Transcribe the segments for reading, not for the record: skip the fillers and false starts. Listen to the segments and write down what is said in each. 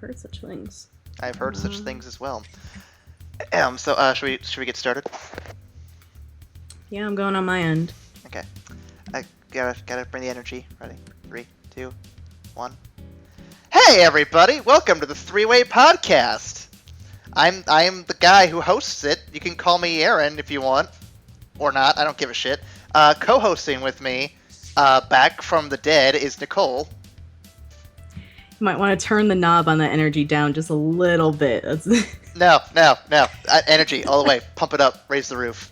heard such things. I've heard such things as well. Should we get started? Yeah, I'm going on my end. Okay. I gotta bring the energy. Ready? 3, 2, 1. Hey everybody! Welcome to the Three-Way Podcast. I am the guy who hosts it. You can call me Aaron if you want, or not. I don't give a shit. Co-hosting with me, back from the dead, is Nicole. You might want to turn the knob on the energy down just a little bit. No. Energy all the way. Pump it up. Raise the roof.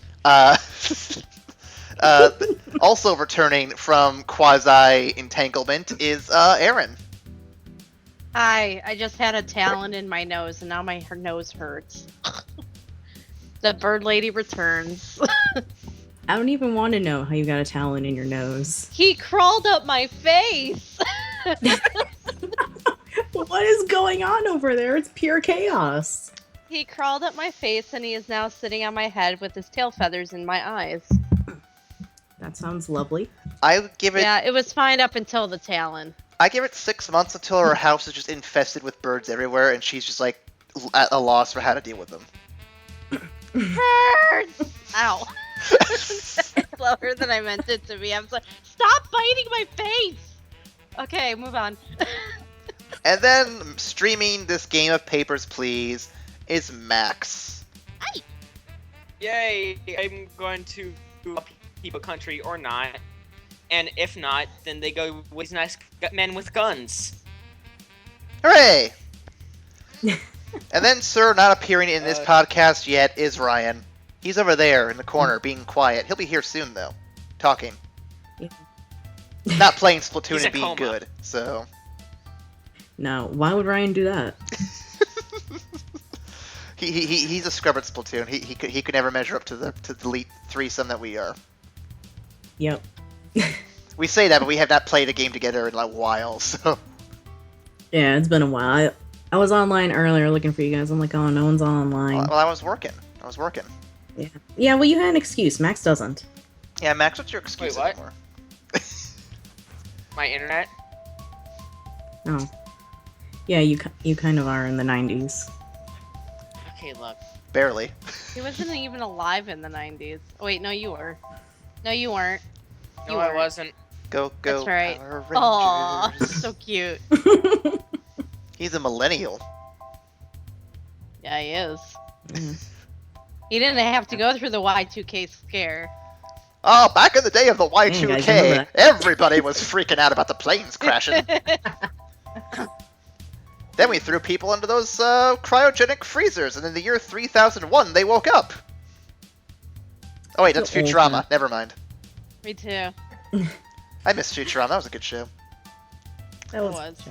Also returning from quasi-entanglement is Aaron. Hi, I just had a talon in my nose, and now my nose hurts. The bird lady returns. I don't even want to know how you got a talon in your nose. He crawled up my face! What is going on over there? It's pure chaos. He crawled up my face, and he is now sitting on my head with his tail feathers in my eyes. That sounds lovely. I would give it. Yeah, it was fine up until the talon. I give it 6 months until her house is just infested with birds everywhere, and she's just like at a loss for how to deal with them. Birds! Ow. Slower than I meant it to be. I'm like, stop biting my face! Okay, move on. And then streaming this game of Papers, Please, is Max. Hi! Yay! I'm going to keep a country or not. And if not, then they go with nice men with guns. Hooray! And then, sir, not appearing in this podcast yet is Ryan. He's over there in the corner, being quiet. He'll be here soon, though. Talking. Yeah. Not playing Splatoon He's and a being coma. good, so... No, why would Ryan do that? He's a scrub at Splatoon. He could never measure up to the elite threesome that we are. Yep. We say that, but we have not played a game together in a while, so... Yeah, it's been a while. I was online earlier looking for you guys. I'm like, oh, no one's online. Well, I was working. Yeah, well, you had an excuse. Max doesn't. Yeah, Max, what's your excuse Wait, what? anymore? My internet? Oh. Yeah, you kind of are in the 90s. Okay, look. Barely. He wasn't even alive in the 90s. Oh, wait, no, you were. No, you weren't. No, You I weren't. wasn't. Go, That's right. Power Aw, Rangers. so cute. He's a millennial. Yeah, he is. Mhm. He didn't have to go through the Y2K scare. Oh, back in the day of the Hey, guys, remember Y2K, that? everybody was freaking out about the planes crashing. Then we threw people into those cryogenic freezers, and in the year 3001, they woke up. Oh wait, that's The old Futurama. man. Never mind. Me too. I missed Futurama. That was a good show. That was. was.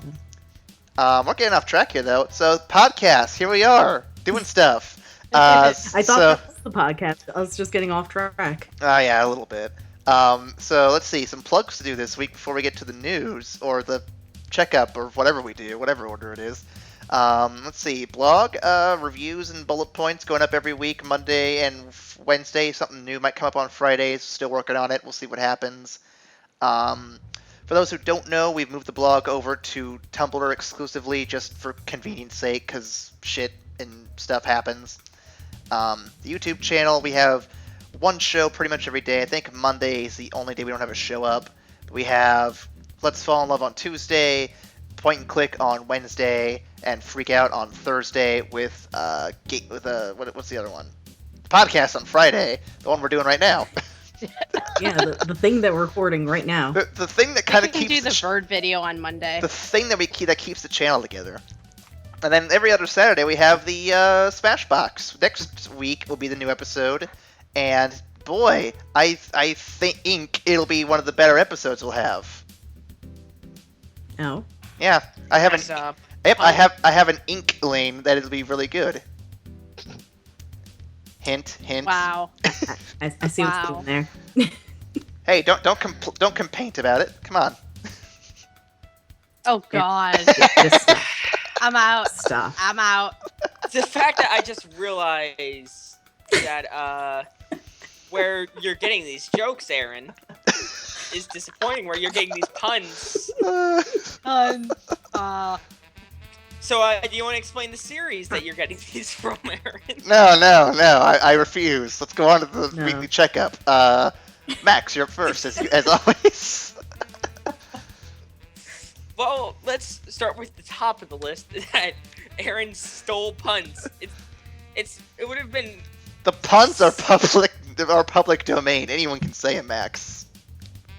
We're getting off track here, though. So, podcast. Here we are, doing stuff. I thought so, that was the podcast. I was just getting off track. yeah, a little bit. So let's see, some plugs to do this week before we get to the news or the checkup or whatever we do, whatever order it is. Let's see, blog reviews and bullet points going up every week, Monday and Wednesday. Something new might come up on Fridays. Still working on it. We'll see what happens. For those who don't know, we've moved the blog over to Tumblr exclusively just for convenience sake, because shit and stuff happens. The YouTube channel, we have one show pretty much every day. I think Monday is the only day we don't have a show up. We have Let's Fall in Love on Tuesday, Point and Click on Wednesday, and Freak Out on Thursday with what's the other one? The podcast on Friday, the one we're doing right now. Yeah, the thing that we're recording right now. The thing that kind We of can keeps do the bird video on Monday. the thing that that keeps the channel together. And then every other Saturday we have the Smashbox. Next week will be the new episode, and boy, I think it'll be one of the better episodes we'll have. Oh. Yeah, I have Nice, an I have an inkling that it'll be really good. Hint, hint. Wow. I see what's Wow. going there. Hey, don't complain about it. Come on. Oh, God. Just stop. I'm out. Stop. I'm out. The fact that I just realized that where you're getting these jokes, Aaron, is disappointing. Where you're getting these puns. So, do you want to explain the series that you're getting these from, Aaron? No, I refuse. Let's go on to the No. weekly checkup. Max, you're up first, as always. Well, let's start with the top of the list. That Aaron stole puns. It would have been. The puns are public domain. Anyone can say it, Max.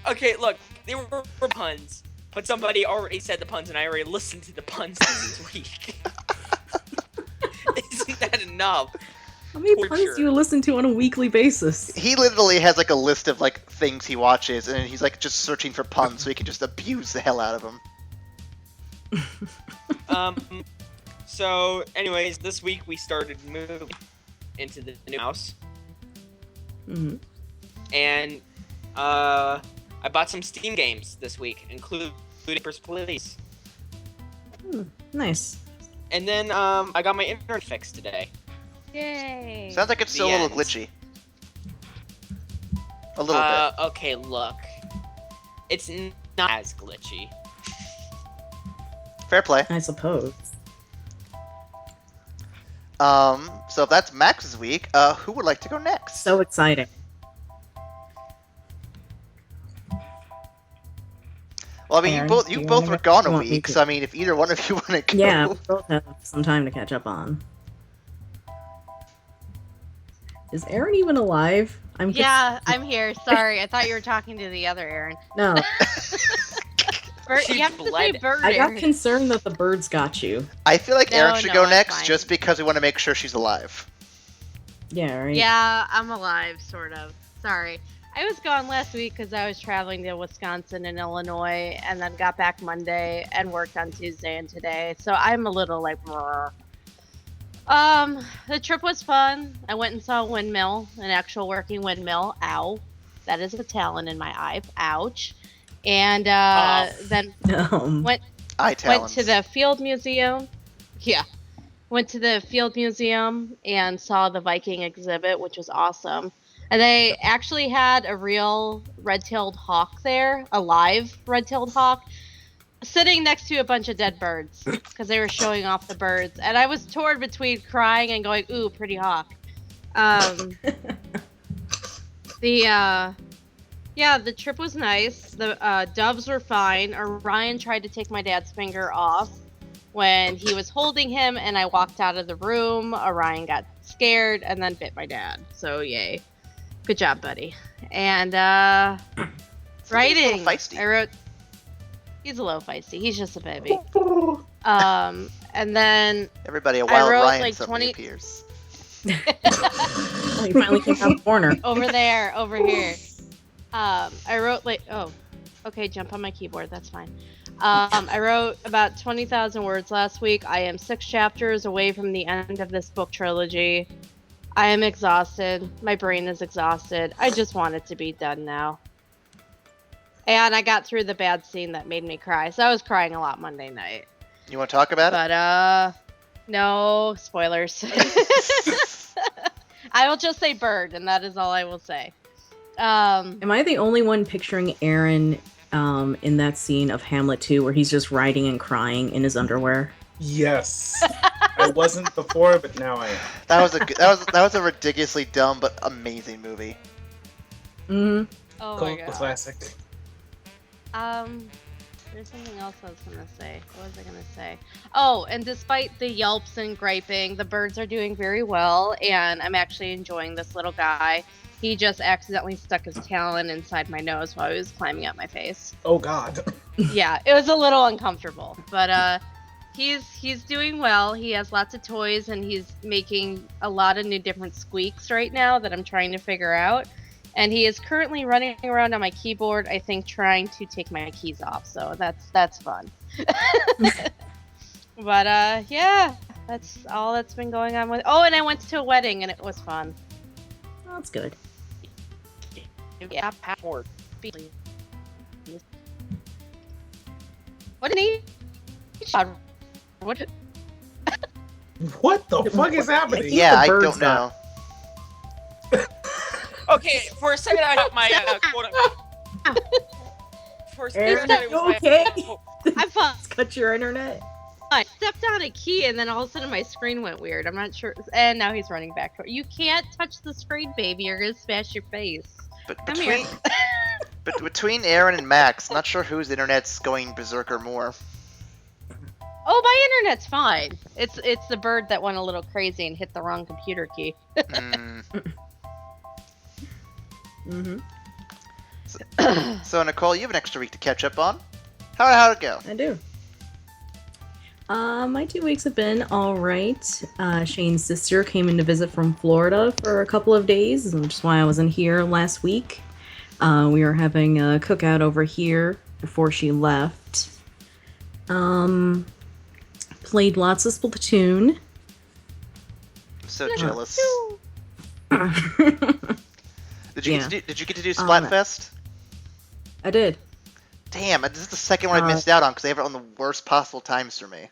Okay, look, they were puns, but somebody already said the puns, and I already listened to the puns this week. Isn't that enough? How many For puns sure. do you listen to on a weekly basis? He literally has like a list of like things he watches, and he's like just searching for puns so he can just abuse the hell out of them. So, anyways, this week we started moving into the new house, Hmm. and I bought some Steam games this week, including First Police. Nice. And then I got my internet fixed today. Yay! Sounds like it's still a The little end. glitchy. A little bit. Okay, look, it's not as glitchy. Fair play. I suppose. So if that's Max's week, who would like to go next? So exciting. Well, I mean, Aaron, you do you both wanna were go? gone You a want me week, to? so I mean, if either one of you want to go. Yeah, we both have some time to catch up on. Is Aaron even alive? Yeah, I'm here. Sorry, I thought you were talking to the other Aaron. No, She You have to say bled. bird. I got Aaron. concerned that the birds got you. I feel like No, Aaron should no, go I'm next fine. just because we want to make sure she's alive. Yeah, right? Yeah, I'm alive, sort of. Sorry. I was gone last week because I was traveling to Wisconsin and Illinois, and then got back Monday and worked on Tuesday and today. So I'm a little like, brr. The trip was fun. I went and saw a windmill, an actual working windmill. Ow. That is a talon in my eye. Ouch. And then went to the field museum. Yeah. Went to the field museum and saw the Viking exhibit, which was awesome. And they actually had a real red-tailed hawk there, a live red-tailed hawk, sitting next to a bunch of dead birds because they were showing off the birds. And I was torn between crying and going, ooh, pretty hawk. The trip was nice. The doves were fine. Orion tried to take my dad's finger off when he was holding him, and I walked out of the room. Orion got scared and then bit my dad. So yay. Good job, buddy. And writing. Feisty. I wrote. He's a little feisty. He's just a baby. And then Everybody, a wild wrote, Ryan like, suddenly 20 appears. Oh, you finally came out the corner. over there, over here. I wrote okay, jump on my keyboard. That's fine. I wrote about 20,000 words last week. I am 6 chapters away from the end of this book trilogy. I am exhausted. My brain is exhausted. I just want it to be done now. And I got through the bad scene that made me cry. So I was crying a lot Monday night. You want to talk about But, no spoilers. I will just say bird, and that is all I will say. Am I the only one picturing Aaron in that scene of Hamlet 2 where he's just writing and crying in his underwear? Yes. I wasn't before, but now I am. it? That was a ridiculously dumb but amazing movie. Mm-hmm. Oh my Cult god. classic. There's something else I was gonna say. What was I gonna say? Oh, and despite the yelps and griping, the birds are doing very well, and I'm actually enjoying this little guy. He just accidentally stuck his talon inside my nose while he was climbing up my face. Oh God. Yeah, it was a little uncomfortable, but he's doing well. He has lots of toys, and he's making a lot of new different squeaks right now that I'm trying to figure out. And he is currently running around on my keyboard, I think, trying to take my keys off. So that's fun. But yeah, that's all that's been going on with. Oh, and I went to a wedding, and it was fun. Oh, that's good. Yeah, passport. What an he? What? What the fuck is happening? Yeah, the I birds don't know. Okay, for a second I thought my quote. For a second I Aaron, thought it was okay? my. I'm fine. Cut your internet. I stepped on a key and then all of a sudden my screen went weird. I'm not sure. And now he's running back. You can't touch the screen, baby. You're going to smash your face. But Come here. between Aaron and Max, I'm not sure whose internet's going berserker more. Oh, my internet's fine. It's the bird that went a little crazy and hit the wrong computer key. So, Nicole, you have an extra week to catch up on. How'd it go? I do. My 2 weeks have been alright. Shane's sister came in to visit from Florida for a couple of days, which is why I wasn't here last week. We were having a cookout over here before she left. Played lots of Splatoon. I'm so jealous. Did you get to do Splatfest? I did. Damn, this is the second one I missed out on because they have it on the worst possible times for me.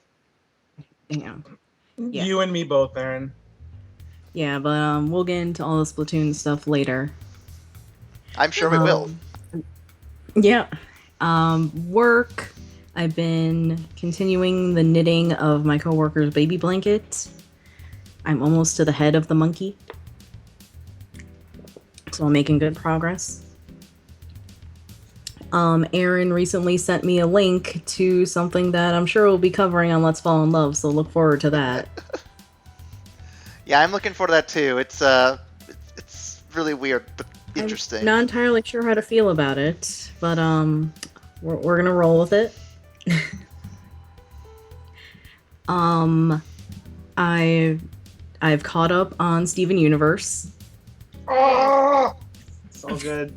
Yeah. You and me both, Aaron. Yeah, but we'll get into all the Splatoon stuff later. I'm sure we will. Yeah. Work. I've been continuing the knitting of my coworker's baby blanket. I'm almost to the head of the monkey. So I'm making good progress. Aaron recently sent me a link to something that I'm sure we'll be covering on Let's Fall in Love, so look forward to that. Yeah, I'm looking forward to that too. It's really weird, but interesting. I'm not entirely sure how to feel about it, but we're gonna roll with it. I've caught up on Steven Universe. Oh, so good.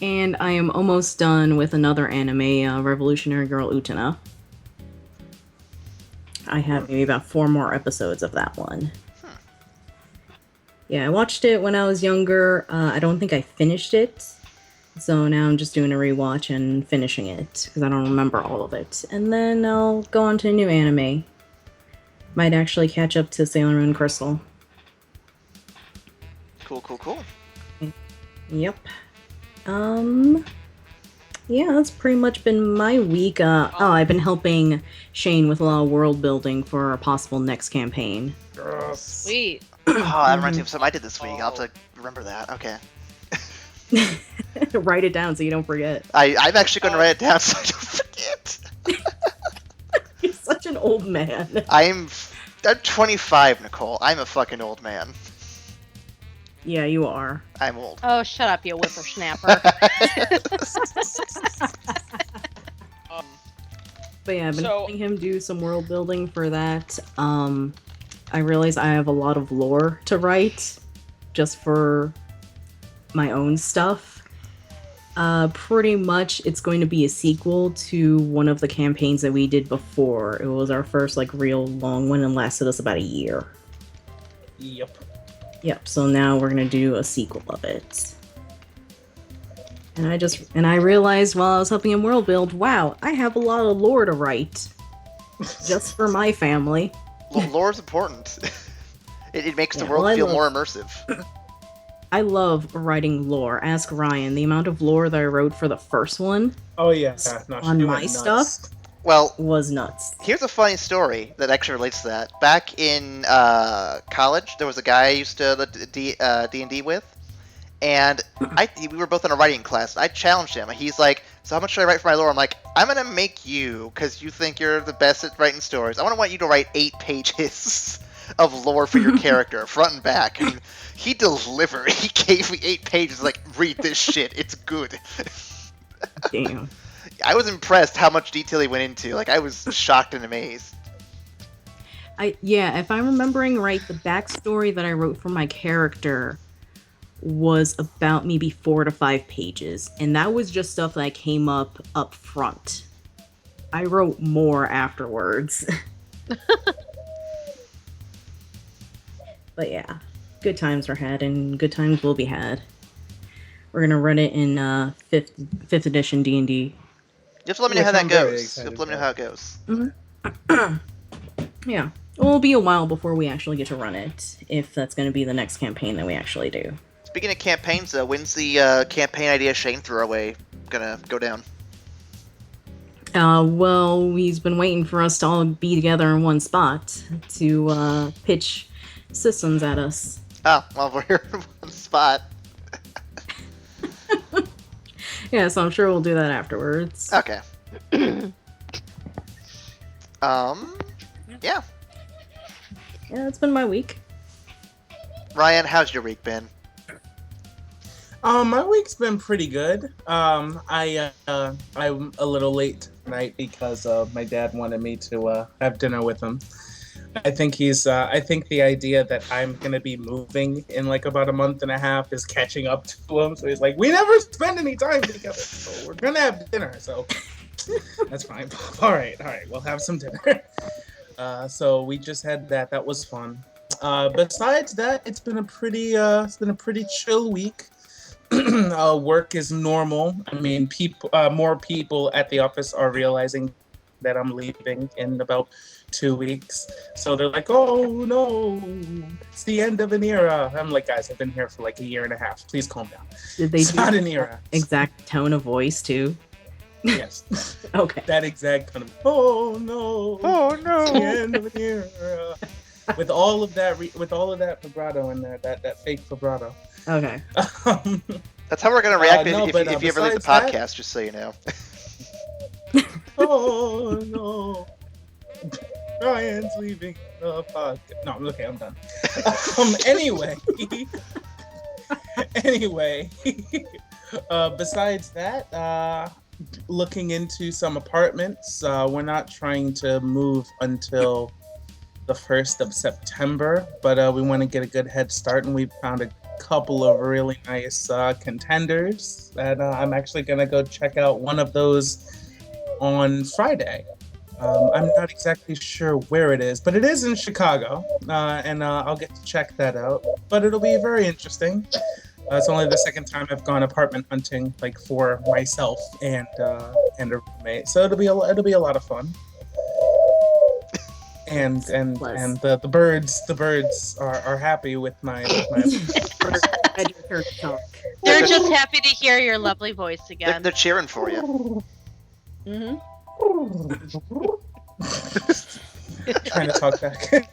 And I am almost done with another anime, Revolutionary Girl Utena. I have maybe about 4 more episodes of that one. Yeah, I watched it when I was younger. I don't think I finished it. So now I'm just doing a rewatch and finishing it, because I don't remember all of it. And then I'll go on to a new anime. Might actually catch up to Sailor Moon Crystal. Cool. Yep. Yeah, that's pretty much been my week. I've been helping Shane with a lot of world building for our possible next campaign. Sweet. That reminds me of something I did this week. I'll have to remember that. Okay. Write it down so you don't forget. I'm actually going to write it down so I don't forget. You're such an old man. I'm 25, Nicole. I'm a fucking old man. Yeah, you are. I'm old. Oh, shut up, you whippersnapper. But yeah, I've been helping him do some world building for that. I realize I have a lot of lore to write just for my own stuff. Pretty much it's going to be a sequel to one of the campaigns that we did before. It was our first real long one and lasted us about a year. Yep, so now we're gonna do a sequel of it. And I realized while I was helping him world build, wow, I have a lot of lore to write. Just for my family. Lore is important. It makes the world feel more immersive. I love writing lore. Ask Ryan. The amount of lore that I wrote for the first one on my stuff was nuts. Here's a funny story that actually relates to that. Back in college, there was a guy I used to D&D with, and we were both in a writing class. I challenged him. He's like, so how much should I write for my lore? I'm like, I'm going to make you, because you think you're the best at writing stories. I want you to write 8 pages of lore for your character, front and back. And he delivered. He gave me 8 pages, like, read this shit. It's good. Damn. I was impressed how much detail he went into. Like, I was shocked and amazed. If I'm remembering right, the backstory that I wrote for my character was about maybe 4 to 5 pages, and that was just stuff that came up front. I wrote more afterwards. But yeah, good times were had, and good times will be had. We're gonna run it in 5th edition D&D. You have to let me know how that goes. You have to let me know how it goes. Mm-hmm. Yeah. It'll be a while before we actually get to run it, if that's going to be the next campaign that we actually do. Speaking of campaigns, though, when's the campaign idea Shane threw away gonna go down? Well, he's been waiting for us to all be together in one spot to pitch systems at us. Oh, well, we're here in one spot. Yeah, so I'm sure we'll do that afterwards. Okay. Yeah. Yeah, it's been my week. Ryan, how's your week been? My week's been pretty good. I'm a little late tonight because my dad wanted me to have dinner with him. I think the idea that I'm gonna be moving in like about a month and a half is catching up to him. So he's like, we never spend any time together, so we're gonna have dinner. So that's fine. All right, we'll have some dinner. So we just had that. That was fun. Besides that, it's been a pretty chill week. Work is normal. I mean, more people at the office are realizing that I'm leaving in about 2 weeks. So they're like, oh no, it's the end of an era. I'm like, guys, I've been here for like a year and a half. Please calm down. Did they It's not an era. Exact tone of voice too? Yes. Okay. That exact kind of, oh no, it's the end of an era. With all of that vibrato in there, that fake vibrato. Okay. That's how we're gonna react if you ever leave the podcast, that, just so you know. Oh no, Ryan's leaving the podcast. No, okay, I'm done. Anyway, besides that, looking into some apartments. We're not trying to move until the 1st of September, but we want to get a good head start, and we found a couple of really nice contenders that I'm actually going to go check out one of those on Friday. I'm not exactly sure where it is, but it is in Chicago, and I'll get to check that out. But it'll be very interesting. It's only the second time I've gone apartment hunting, like for myself and a roommate, so it'll be a lot of fun. And the birds are happy with my They're just happy to hear your lovely voice again. They're cheering for you. Mm-hmm. Trying to talk back.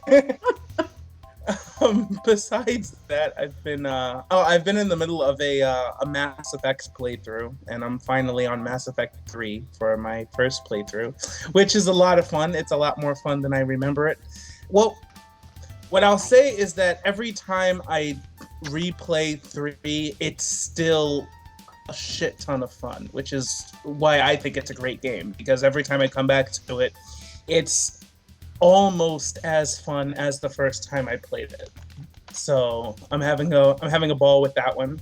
Besides that, I've been in the middle of a Mass Effect playthrough, and I'm finally on Mass Effect 3 for my first playthrough, which is a lot of fun. It's a lot more fun than I remember it. Well, what I'll say is that every time I replay 3, it's still a shit ton of fun, which is why I think it's a great game, because every time I come back to it, it's almost as fun as the first time I played it. So I'm having a ball with that one.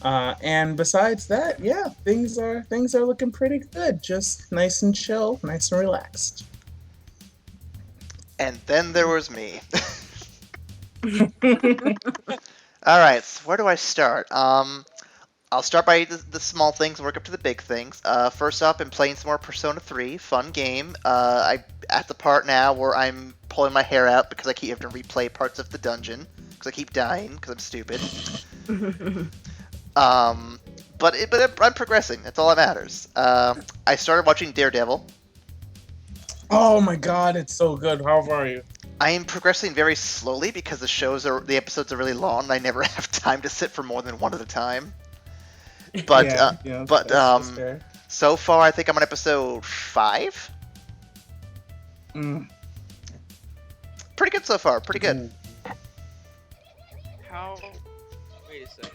And besides that, yeah, things are looking pretty good. Just nice and chill, nice and relaxed. And then there was me. All right, so where do I start? I'll start by the small things and work up to the big things. First up, I'm playing some more Persona 3. Fun game. I'm at the part now where I'm pulling my hair out because I keep having to replay parts of the dungeon because I keep dying because I'm stupid. But I'm progressing. That's all that matters. I started watching Daredevil. Oh my god, it's so good. How are you? I am progressing very slowly because the episodes are really long and I never have time to sit for more than one at a time. But so far I think I'm on episode 5. Pretty good so far. Pretty good. Wait a second.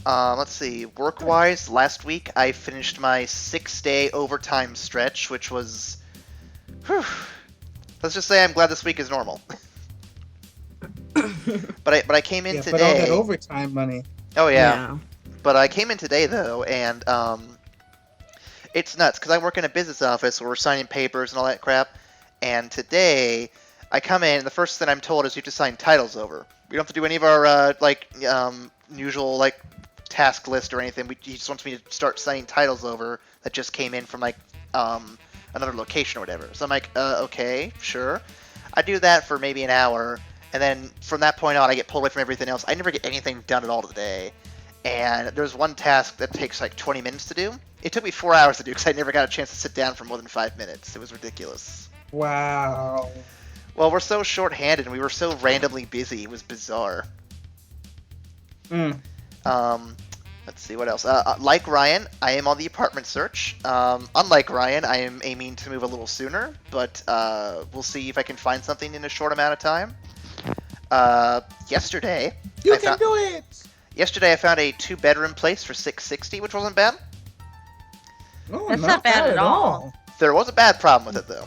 Let's see. Work-wise, last week I finished my 6-day overtime stretch, which was. Whew, let's just say I'm glad this week is normal. but I came in today. But all that overtime money. Oh yeah. But I came in today though, and it's nuts because I work in a business office where we're signing papers and all that crap. And today I come in, and the first thing I'm told is you have to sign titles over. We don't have to do any of our usual task list or anything. He just wants me to start signing titles over that just came in from another location or whatever. So I'm like, okay, sure. I do that for maybe an hour, and then from that point on, I get pulled away from everything else. I never get anything done at all today. And there's one task that takes like 20 minutes to do. It took me 4 hours to do because I never got a chance to sit down for more than 5 minutes. It was ridiculous. Wow. Well, we're so short-handed and we were so randomly busy. It was bizarre. Let's see, what else? Like Ryan, I am on the apartment search. Unlike Ryan, I am aiming to move a little sooner, but we'll see if I can find something in a short amount of time. Yesterday... You can do it! Yesterday I found a 2-bedroom place for $660, which wasn't bad. Oh, That's not bad at all. There was a bad problem with it, though.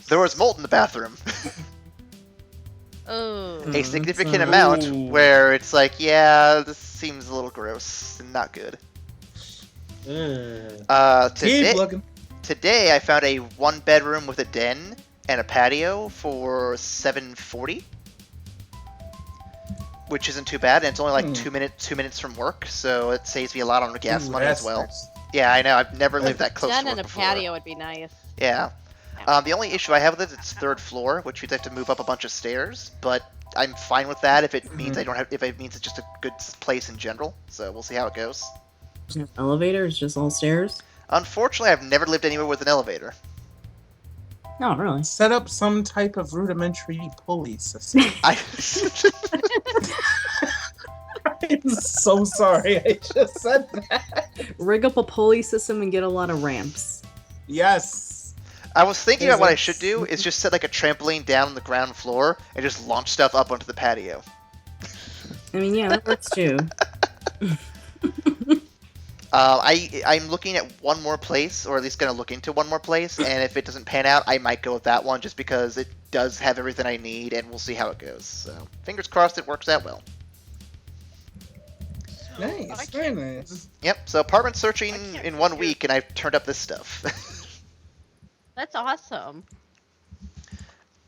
There was mold in the bathroom. Oh. A significant amount where it's like, yeah, this seems a little gross and not good. Today I found a 1-bedroom with a den and a patio for $740, which isn't too bad, and it's only like 2 minutes from work, so it saves me a lot on gas money as well. Nice. Yeah, I know. I've never lived that close to work before. And a patio would be nice. Yeah. The only issue I have with it is it's 3rd floor, which means I have to move up a bunch of stairs. But I'm fine with that if it means if it means it's just a good place in general. So we'll see how it goes. Elevator is just all stairs. Unfortunately, I've never lived anywhere with an elevator. No, really. Set up some type of rudimentary pulley system. I'm so sorry. I just said that. Rig up a pulley system and get a lot of ramps. Yes. I was thinking about what I should do is just set like a trampoline down on the ground floor and just launch stuff up onto the patio. I mean, yeah, that works too. I'm looking at one more place, or at least going to look into one more place, and if it doesn't pan out, I might go with that one just because it does have everything I need, and we'll see how it goes. So, fingers crossed it works out well. Nice, very nice. Yep, so apartment searching in 1 week, and I've turned up this stuff. That's awesome.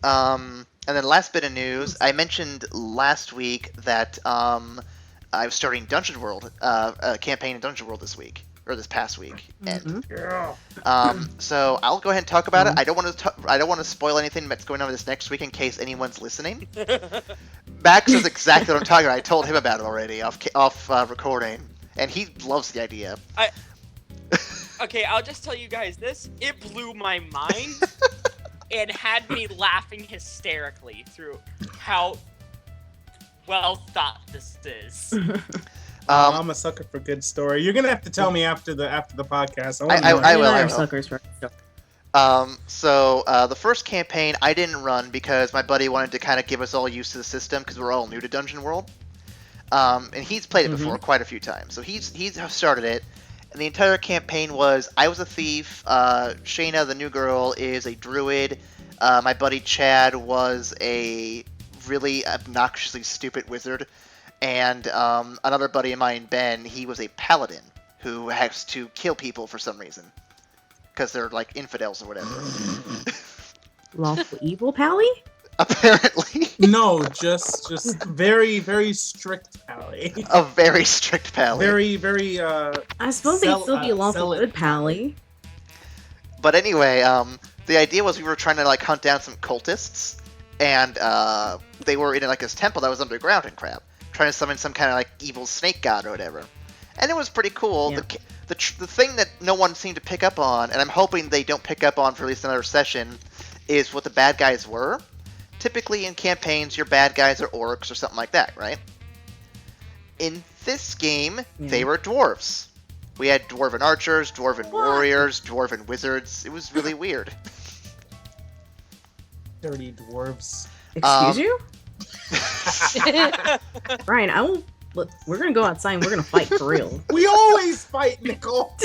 And then last bit of news, I mentioned last week that I was starting Dungeon World, a campaign in Dungeon World this past week. And so I'll go ahead and talk about it. I don't want to spoil anything that's going on this next week in case anyone's listening. Max knows exactly what I'm talking about. I told him about it already off recording, and he loves the idea. Okay, I'll just tell you guys this. It blew my mind and had me laughing hysterically through how well thought this is. I'm a sucker for good story. You're gonna have to tell me after the podcast. I will. Suckers for So the first campaign I didn't run because my buddy wanted to kind of give us all used to the system because we're all new to Dungeon World. And he's played it before quite a few times, so he's started it. And the entire campaign was I was a thief. Shayna, the new girl, is a druid. My buddy Chad was a really obnoxiously stupid wizard. And another buddy of mine, Ben, he was a paladin who has to kill people for some reason. Because they're like infidels or whatever. Lawful evil pally? Apparently. No, just very, very strict pally. A very strict pally. Very, very, I suppose they'd still be a lawful good pally. But anyway, the idea was we were trying to like hunt down some cultists. And they were in like this temple that was underground and crap. Trying to summon some kind of like evil snake god or whatever. And it was pretty cool. Yeah. The thing that no one seemed to pick up on, and I'm hoping they don't pick up on for at least another session, is what the bad guys were. Typically in campaigns, your bad guys are orcs or something like that, right? In this game, they were dwarves. We had dwarven archers, dwarven warriors, dwarven wizards. It was really weird. Dirty dwarves. Excuse you? Ryan, I won't. Look, we're gonna go outside and we're gonna fight for real. We always fight, Nicole.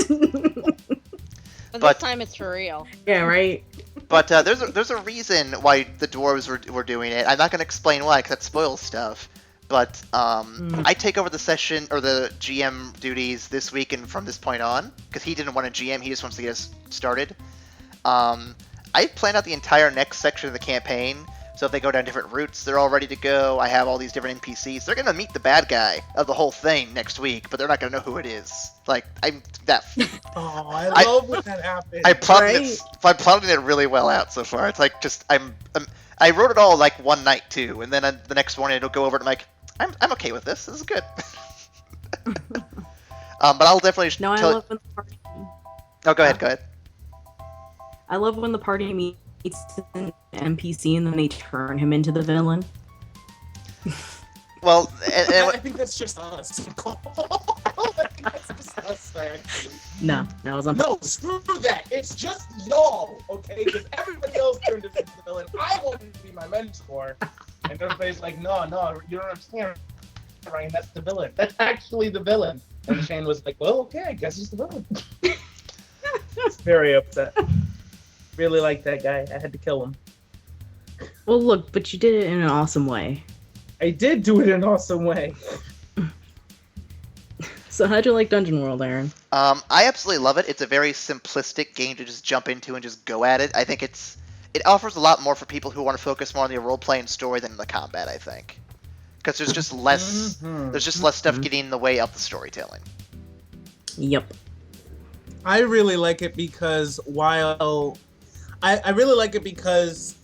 But this time it's for real. Yeah, right. But there's a reason why the dwarves were doing it. I'm not gonna explain why, because that spoils stuff. But I take over the session or the GM duties this week and from this point on, because he didn't want to GM. He just wants to get us started. I planned out the entire next section of the campaign. So if they go down different routes, they're all ready to go. I have all these different NPCs. They're going to meet the bad guy of the whole thing next week, but they're not going to know who it is. Like, I'm that... Oh, I love when that happens. I'm plotting it really well out so far. It's like, just, I wrote it all, like, one night, too. And then the next morning, it'll go over and I'm like, I'm okay with this. This is good. But I'll definitely No, I love when the party. Oh, go ahead. I love when the party meets an NPC and then they turn him into the villain. Well, I think that's just us. That's just us, actually. No, it wasn't. No, screw that. It's just y'all, okay? Because everybody else turned into the villain. I wanted to be my mentor. And everybody's like, no, you don't understand, Ryan. That's the villain. That's actually the villain. And Shane was like, well, okay, I guess he's the villain. Very upset. Really like that guy. I had to kill him. Well, look, but you did it in an awesome way. I did do it in an awesome way. So how'd you like Dungeon World, Aaron? I absolutely love it. It's a very simplistic game to just jump into and just go at it. I think it offers a lot more for people who want to focus more on the role-playing story than the combat, I think. Because there's just less stuff getting in the way of the storytelling. Yep. I really like it because I really like it because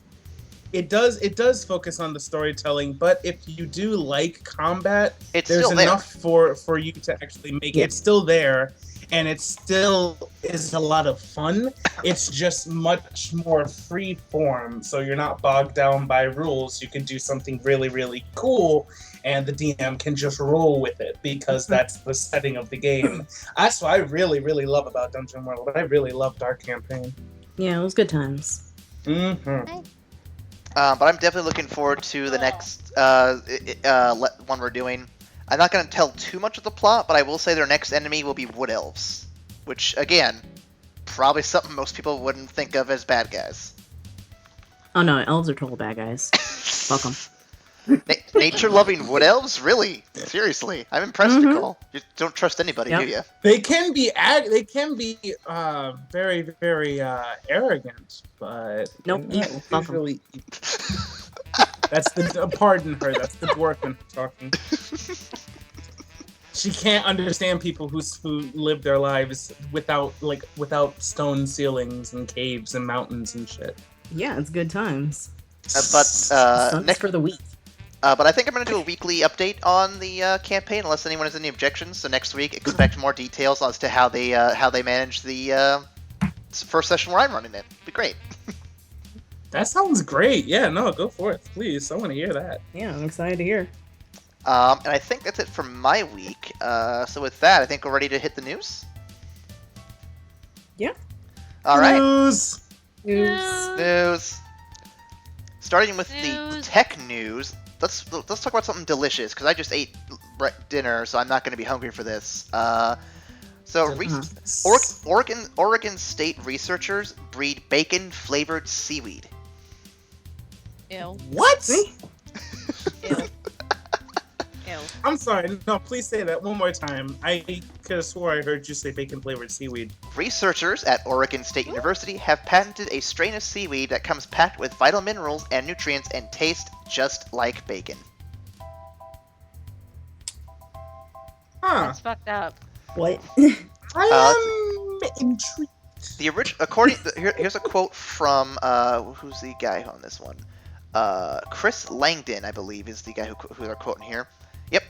it does focus on the storytelling, but if you do like combat, there's enough for you to actually make it. It's still there, and it still is a lot of fun. It's just much more free form, so you're not bogged down by rules. You can do something really, really cool, and the DM can just roll with it because that's the setting of the game. That's what I really, really love about Dungeon World. I really loved our campaign. Yeah, it was good times. Mm-hmm. But I'm definitely looking forward to the next one we're doing. I'm not going to tell too much of the plot, but I will say their next enemy will be wood elves, which, again, probably something most people wouldn't think of as bad guys. Oh no, elves are total bad guys. Fuck them. Nature-loving wood elves? Really? Seriously? I'm impressed, Nicole. You don't trust anybody, do you? They can be very, very arrogant, but nope. Usually, that's the pardon her. That's the dwarf talking. She can't understand people who live their lives without stone ceilings and caves and mountains and shit. Yeah, it's good times. Next for the week. But I think I'm going to do a weekly update on the campaign, unless anyone has any objections. So next week, expect more details as to how they manage the first session where I'm running it. It'd be great. That sounds great. Yeah, no, go for it, please. I want to hear that. Yeah, I'm excited to hear. And I think that's it for my week. So with that, I think we're ready to hit the news. Yeah. All right. News. Starting with the tech news. Let's talk about something delicious, because I just ate dinner, so I'm not going to be hungry for this. Oregon State researchers breed bacon-flavored seaweed. Ew. What? Ew. Ew. I'm sorry. No, please say that one more time. I could have swore I heard you say bacon-flavored seaweed. Researchers at Oregon State University have patented a strain of seaweed that comes packed with vital minerals and nutrients and tastes just like bacon. Huh. That's fucked up. What? I am intrigued. Here's a quote from who's the guy on this one? Chris Langdon, I believe, is the guy who they're quoting here. Yep.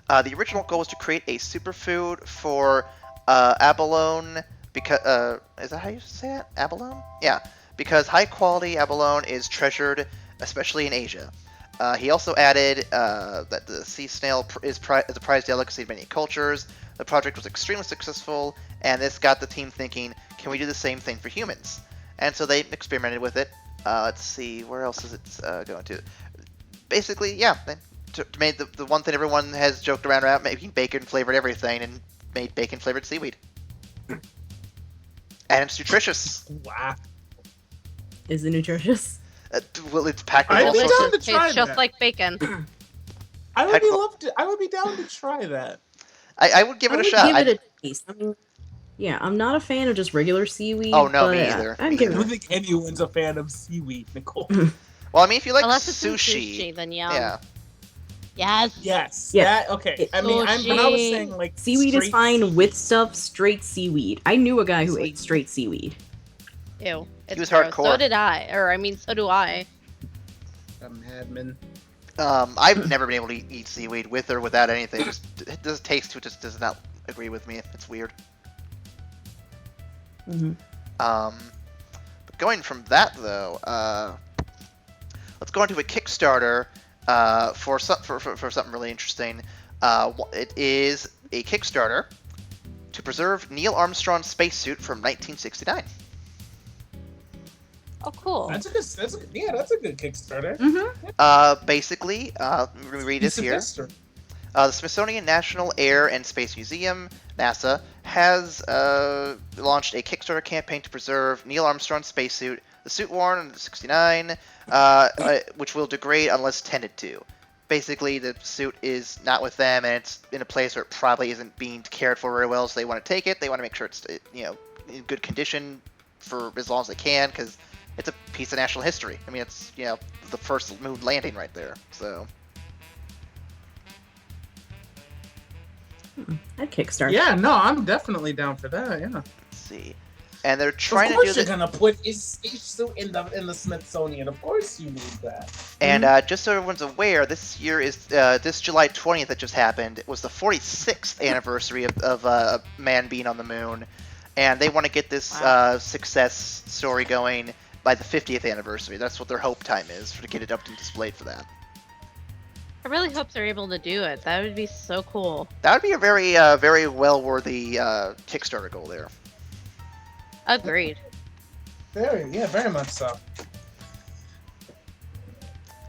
The original goal was to create a superfood for abalone, because is that how you say that? Abalone? Yeah, because high quality abalone is treasured, especially in Asia. He also added that the sea snail is a prized delicacy in many cultures. The project was extremely successful, and this got the team thinking, can we do the same thing for humans? And so they experimented with it. Let's see, where else is it going to? Basically, yeah, they made the one thing everyone has joked around about, making bacon-flavored everything, and made bacon-flavored seaweed. And it's nutritious. Wow. Is it nutritious? Well, it's packed with I'd all be sorts down of... to try It's just that. like bacon. I would be down to try that. I would give it a shot. Give it a taste. I mean, yeah, I'm not a fan of just regular seaweed. Oh, no, but me either. I'd Me give I it don't think anyone's a fan of seaweed, Nicole. Well, I mean, if you like Unless it's in sushi... sushi, then yum. Yeah. Yes. Yes. Yeah. That, okay. I mean, when I was saying like seaweed is straight fine with stuff. Straight seaweed. I knew a guy who ate straight seaweed. Ew. It's was gross. hardcore. So did I. So do I. A madman. I've never been able to eat seaweed with or without anything. It does taste to it just does not agree with me. It's weird. Mm-hmm. But going from that though, let's go on to a Kickstarter for something really interesting. It is a Kickstarter to preserve Neil Armstrong's spacesuit from 1969. Oh, cool. That's a good Kickstarter. Mm-hmm. Basically, let me read this here. The Smithsonian National Air and Space Museum, NASA, has launched a Kickstarter campaign to preserve Neil Armstrong's spacesuit. The suit worn in 1969, which will degrade unless tended to. Basically, the suit is not with them, and it's in a place where it probably isn't being cared for very well, so they want to take it. They want to make sure it's in good condition for as long as they can, because it's a piece of national history. I mean, it's the first moon landing right there. So I'd Kickstarter. Yeah, no, I'm definitely down for that. Yeah. let's see, and they're trying Of course to do you're this. gonna put his spacesuit in the Smithsonian. Of course you need that. And just so everyone's aware, this year is this July 20th that just happened. It was the 46th anniversary of a man being on the moon, and they want to get this success story going by the 50th anniversary. That's what their hope time is to get it up and displayed for that. I really hope they're able to do it. That would be so cool. That would be a very very well worthy Kickstarter goal there. Agreed. Very much so.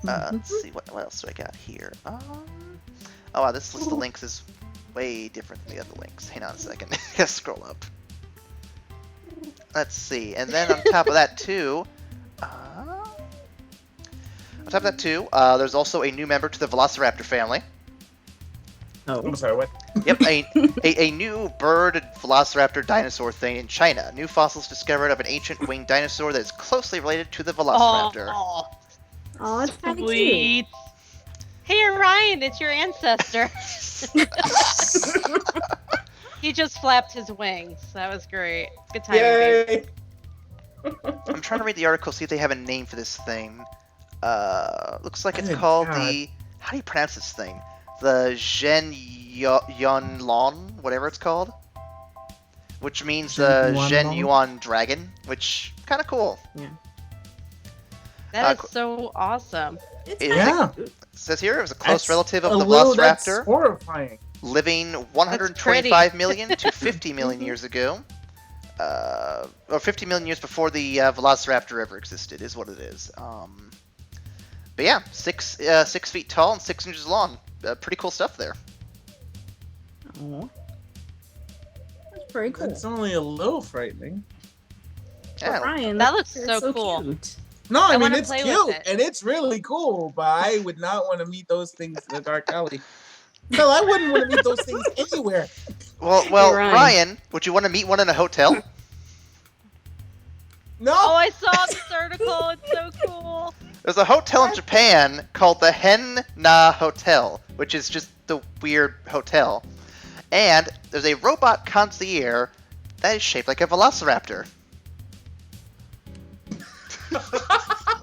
Let's see what else do I got here. Oh wow, this list of links is way different than the other links. Hang on a second. Gotta scroll up. Let's see, and then on top of that too, there's also a new member to the Velociraptor family. Oh. I'm sorry, what? Yep, a new bird Velociraptor dinosaur thing in China. New fossils discovered of an ancient winged dinosaur that is closely related to the Velociraptor. Oh, it's kind of Sweet. cute. Hey, Ryan, it's your ancestor. He just flapped his wings. That was great. Good time. Yay! I'm trying to read the article, see if they have a name for this thing. Looks like it's Good called God. the... How do you pronounce this thing? The Zhen Yonlon, whatever it's called. Which means the Zhen Yuan Dragon, which kind of cool. That is so awesome. It's It kind of It says here it was a close That's relative of a the little- That's Velociraptor, horrifying. living 125 million to 50 million years ago. Or 50 million years before the Velociraptor ever existed, is what it is. But yeah, 6 feet tall and 6 inches long. Pretty cool stuff there. Aw. That's pretty cool. It's only a little frightening. Yeah, Ryan, That looks that's so cool. Cute. No, I mean wanna it's play with cute it. and it's really cool, but I would not want to meet those things in the dark alley. No, I wouldn't want to meet those things anywhere. well, Ryan. Ryan, would you want to meet one in a hotel? No. Oh, I saw this article. It's so cool. There's a hotel in Japan called the Hen Na Hotel, which is just the weird hotel. And there's a robot concierge that is shaped like a velociraptor.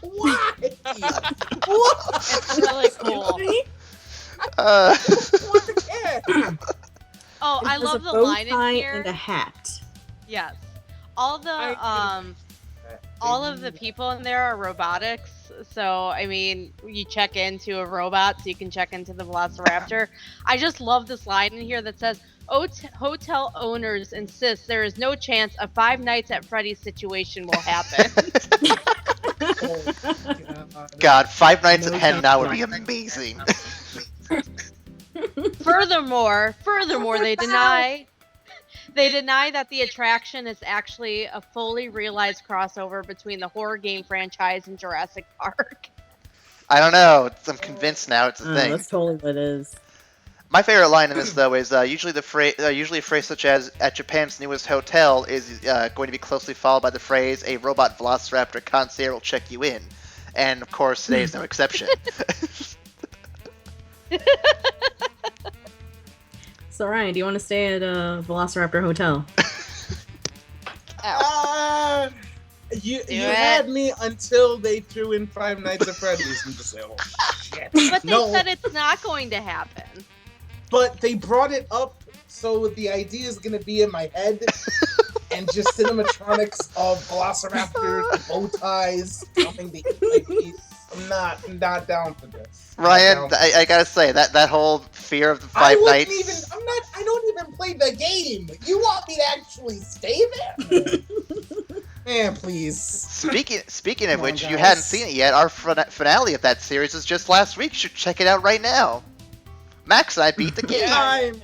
Why? What? It's really cool. What the cat? Oh, I It has love a the bow line in tie here. and a hat. Yes. All of the people in there are robotics. So, I mean, you check into a robot, so you can check into the Velociraptor. I just love this line in here that says, hotel owners insist there is no chance a Five Nights at Freddy's situation will happen. God, 5 Nights at Hen Na would be amazing. Furthermore, they deny that the attraction is actually a fully realized crossover between the horror game franchise and Jurassic Park. I don't know. I'm convinced now it's a thing. That's totally what it is. My favorite line in this, though, is usually a phrase such as "at Japan's newest hotel" is going to be closely followed by the phrase "a robot Velociraptor concierge will check you in," and of course today is no exception. So Ryan, do you want to stay at Velociraptor Hotel? You it. had me until they threw in Five Nights at Freddy's and just say, oh shit. But they said it's not going to happen. But they brought it up, so the idea is going to be in my head, and just animatronics of Velociraptors, bow ties, coming to eat my piece. I'm not down for this. Ryan, I gotta say that whole fear of the Five Nights. I don't even play the game. You want me to actually stay there? Man, please. Speaking of which, if you hadn't seen it yet, our finale of that series was just last week. You should check it out right now. Max and I beat the game.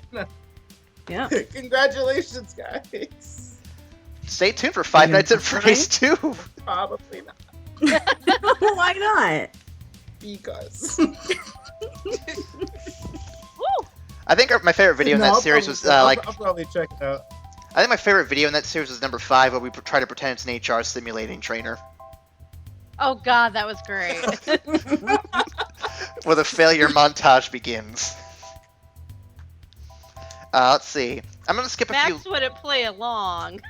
Yeah. Congratulations, guys. Stay tuned for Five Nights at Freddy's 2. Probably not. Why not? Because. I think my favorite video in that series was I'll probably check it out. I think my favorite video in that series was number 5, where we try to pretend it's an HR simulating trainer. Oh god, that was great. Where the failure montage begins. Let's see. I'm gonna skip a few. Max wouldn't play along.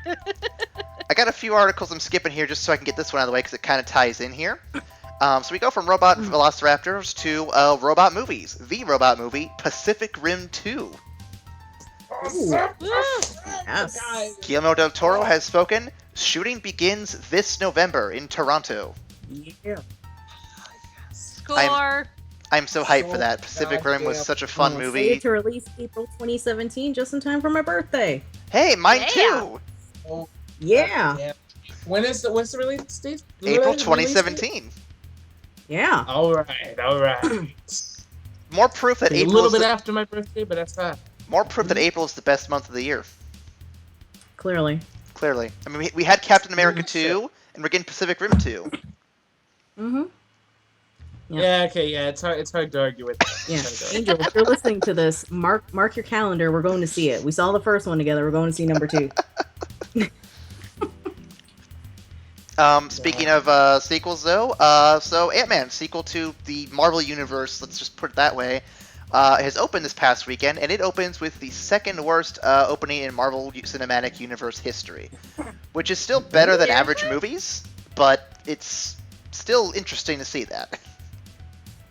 I got a few articles I'm skipping here just so I can get this one out of the way because it kind of ties in here. So we go from Robot Velociraptors to robot movies. The robot movie, Pacific Rim 2. Yes. Guillermo del Toro has spoken. Shooting begins this November in Toronto. Yeah. Score. I'm so hyped for that. Pacific Rim was such a fun movie. Slated to release April 2017, just in time for my birthday. Hey, mine too. Oh, Yeah. When's the release date? April 2017. Yeah. All right. More proof that A April little is bit after my birthday, but that's fine. more proof that April is the best month of the year. Clearly. I mean, we had Captain America 2, and we're getting Pacific Rim 2. Mm-hmm. Yeah. Okay. Yeah. It's hard to argue with that. Yeah. Angel, if you're listening to this, mark your calendar. We're going to see it. We saw the first one together. We're going to see number 2. Speaking of sequels, though, so Ant-Man, sequel to the Marvel Universe, let's just put it that way, has opened this past weekend, and it opens with the second worst opening in Marvel Cinematic Universe history, which is still better than average movies, but it's still interesting to see that.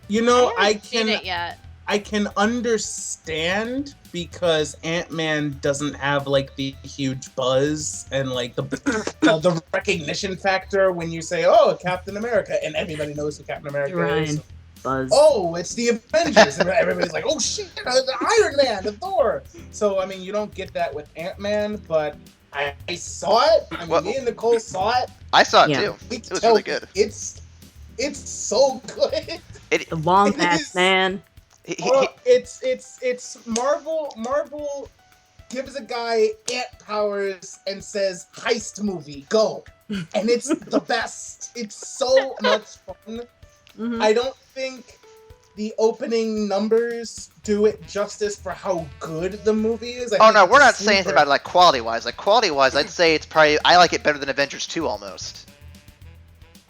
You know, I haven't seen it yet. I can understand because Ant-Man doesn't have like the huge buzz and like the recognition factor when you say, "Oh, Captain America," and everybody knows who Captain America is. Buzz. Oh, it's the Avengers, and everybody's like, "Oh shit, the Iron Man, the Thor." So I mean, you don't get that with Ant-Man, but I saw it. I mean, me and Nicole saw it. I saw it too. It was really good. It's so good. The Wombat Man. It's Marvel. Marvel gives a guy ant powers and says, "Heist movie, go," and it's the best. It's so much fun. Mm-hmm. I don't think the opening numbers do it justice for how good the movie is. Oh no, we're not saying anything about it, like quality-wise. Like quality-wise, I'd say it's probably I like it better than Avengers 2 almost.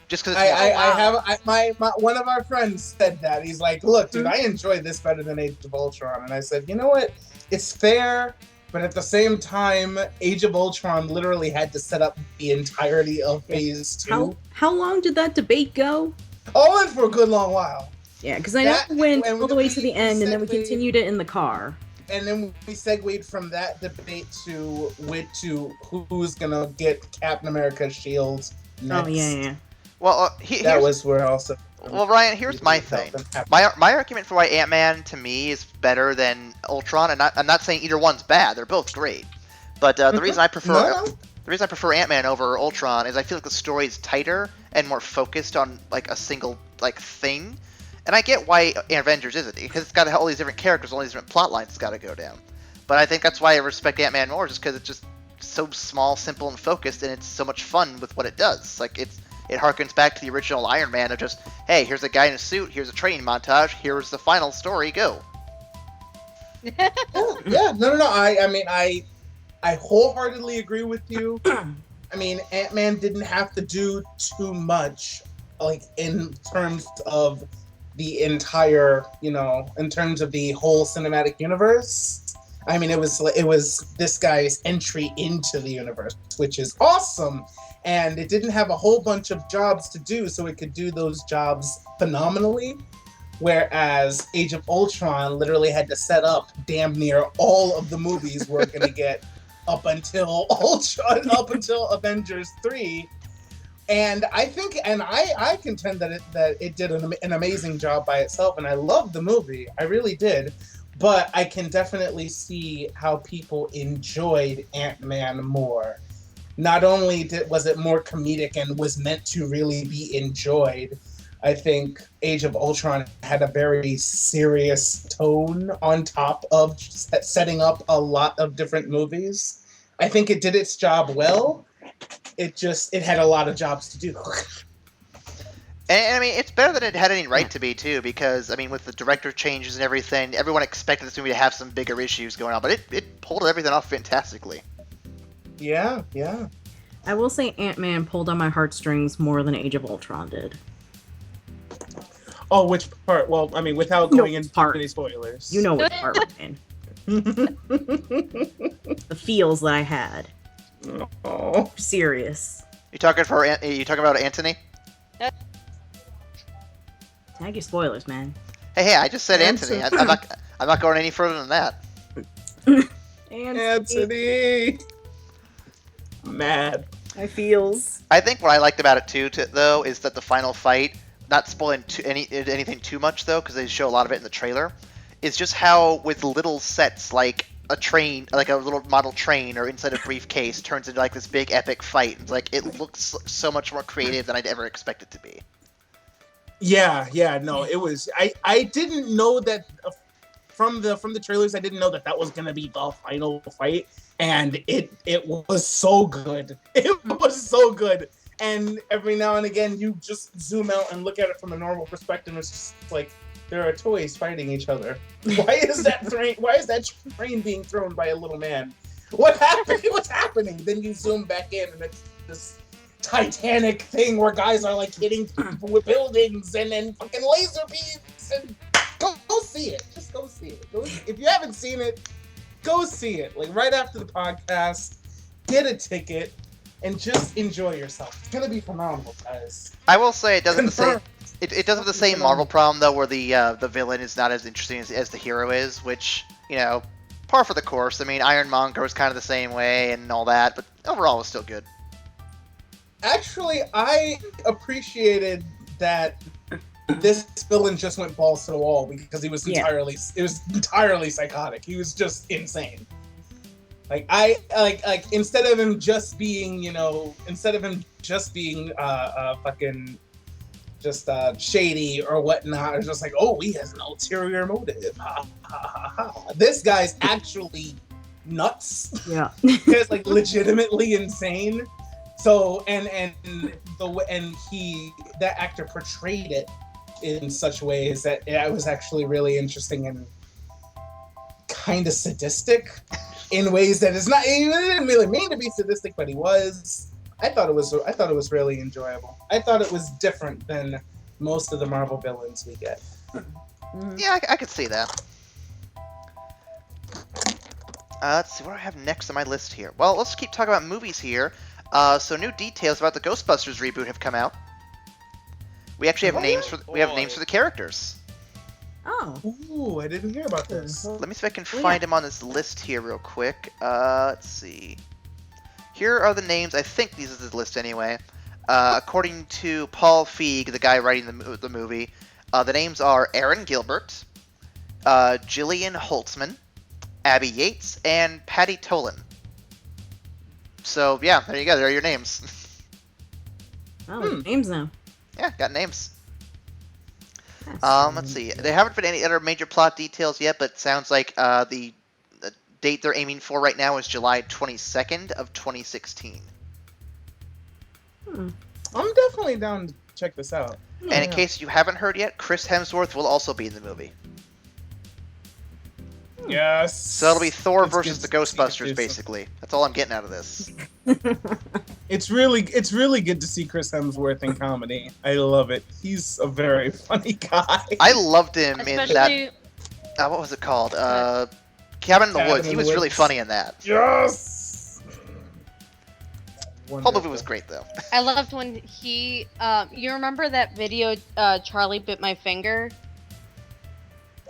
Just because one of our friends said that. He's like, "Look, dude, I enjoy this better than Age of Ultron." And I said, "You know what? It's fair, but at the same time, Age of Ultron literally had to set up the entirety of Phase 2. How long did that debate go? Oh, went for a good long while. Yeah, because I know we went all the way to the end, and then we continued it in the car. And then we segued from that debate to who's gonna get Captain America's shield next. Oh yeah. Well, that was where also. Well, Ryan, here's my thing. My argument for why Ant-Man to me is better than Ultron, and I'm not saying either one's bad. They're both great. But the reason I prefer Ant-Man over Ultron is I feel like the story is tighter and more focused on like a single like thing. And I get why Avengers isn't, because it's got all these different characters, all these different plot lines it's got to go down. But I think that's why I respect Ant-Man more, just because it's just so small, simple, and focused, and it's so much fun with what it does. Like it harkens back to the original Iron Man of just, hey, here's a guy in a suit, here's a training montage, here's the final story, go. Oh, yeah, no. I mean, I wholeheartedly agree with you. I mean, Ant-Man didn't have to do too much, like in terms of the entire, in terms of the whole cinematic universe. I mean, it was this guy's entry into the universe, which is awesome. And it didn't have a whole bunch of jobs to do, so it could do those jobs phenomenally. Whereas Age of Ultron literally had to set up damn near all of the movies we're going to get up until Ultron, up until Avengers 3. And I think, and I contend that it did an amazing job by itself, and I loved the movie. I really did. But I can definitely see how people enjoyed Ant-Man more. Not only was it more comedic and was meant to really be enjoyed, I think Age of Ultron had a very serious tone on top of setting up a lot of different movies. I think it did its job well. It had a lot of jobs to do. And I mean, it's better than it had any right to be, too, because, I mean, with the director changes and everything, everyone expected this movie to have some bigger issues going on, but it pulled everything off fantastically. Yeah. I will say Ant-Man pulled on my heartstrings more than Age of Ultron did. Oh, which part? Well, I mean, without going into any spoilers. You know what part we're in. The feels that I had. Oh. Serious. You talking about Anthony? Tag your spoilers, man. Hey, I just said Anthony. I'm not going any further than that. Anthony. Mad. I feels. I think what I liked about it too, though, is that the final fight, not spoiling anything too much though, because they show a lot of it in the trailer, is just how with little sets like a train, like a little model train or inside a briefcase, turns into like this big epic fight. It's like it looks so much more creative than I'd ever expect it to be. Yeah, no, it was. I didn't know that from the trailers. I didn't know that was gonna be the final fight, and it was so good. It was so good. And every now and again, you just zoom out and look at it from a normal perspective. It's just like there are toys fighting each other. Why is that train being thrown by a little man? What happened? What's happening? Then you zoom back in, and it's this Titanic thing where guys are like hitting people with buildings and fucking laser beams. And go see it. Just go see it. If you haven't seen it, go see it. Like right after the podcast, get a ticket and just enjoy yourself. It's gonna be phenomenal, guys. I will say it doesn't it does have the same Marvel problem though, where the villain is not as interesting as the hero is, which par for the course. I mean, Ironmonger was kind of the same way and all that, but overall it was still good. Actually, I appreciated that this villain just went balls to the wall because he was entirely psychotic. He was just insane. Like instead of him just being fucking just shady or whatnot, it's just like, oh, he has an ulterior motive. Ha, ha, ha, ha. This guy's actually nuts. Yeah. He's like legitimately insane. So that actor portrayed it in such ways that it was actually really interesting and kind of sadistic in ways that is not. He didn't really mean to be sadistic, but he was. I thought it was really enjoyable. I thought it was different than most of the Marvel villains we get. Yeah, I could see that. Let's see what I have next on my list here. Well, let's keep talking about movies here. So new details about the Ghostbusters reboot have come out. We actually have names for the characters. Oh. Ooh, I didn't hear about this. Let me see if I can find him on this list here real quick. Let's see. Here are the names. I think this is the list anyway. According to Paul Feig, the guy writing the movie, the names are Aaron Gilbert, Jillian Holtzman, Abby Yates, and Patty Tolan. So, yeah, there you go. There are your names. Oh, names now. Yeah, got names. Let's see. They haven't put any other major plot details yet, but it sounds like the date they're aiming for right now is July 22nd of 2016. I'm definitely down to check this out. And in case you haven't heard yet, Chris Hemsworth will also be in the movie. Yes. So it'll be Thor versus the Ghostbusters, basically. That's all I'm getting out of this. It's really good to see Chris Hemsworth in comedy. I love it. He's a very funny guy. I loved him in that. What was it called? Cabin in the Woods. He was really funny in that. Yes. Whole movie was great though. I loved when he. You remember that video? Charlie bit my finger.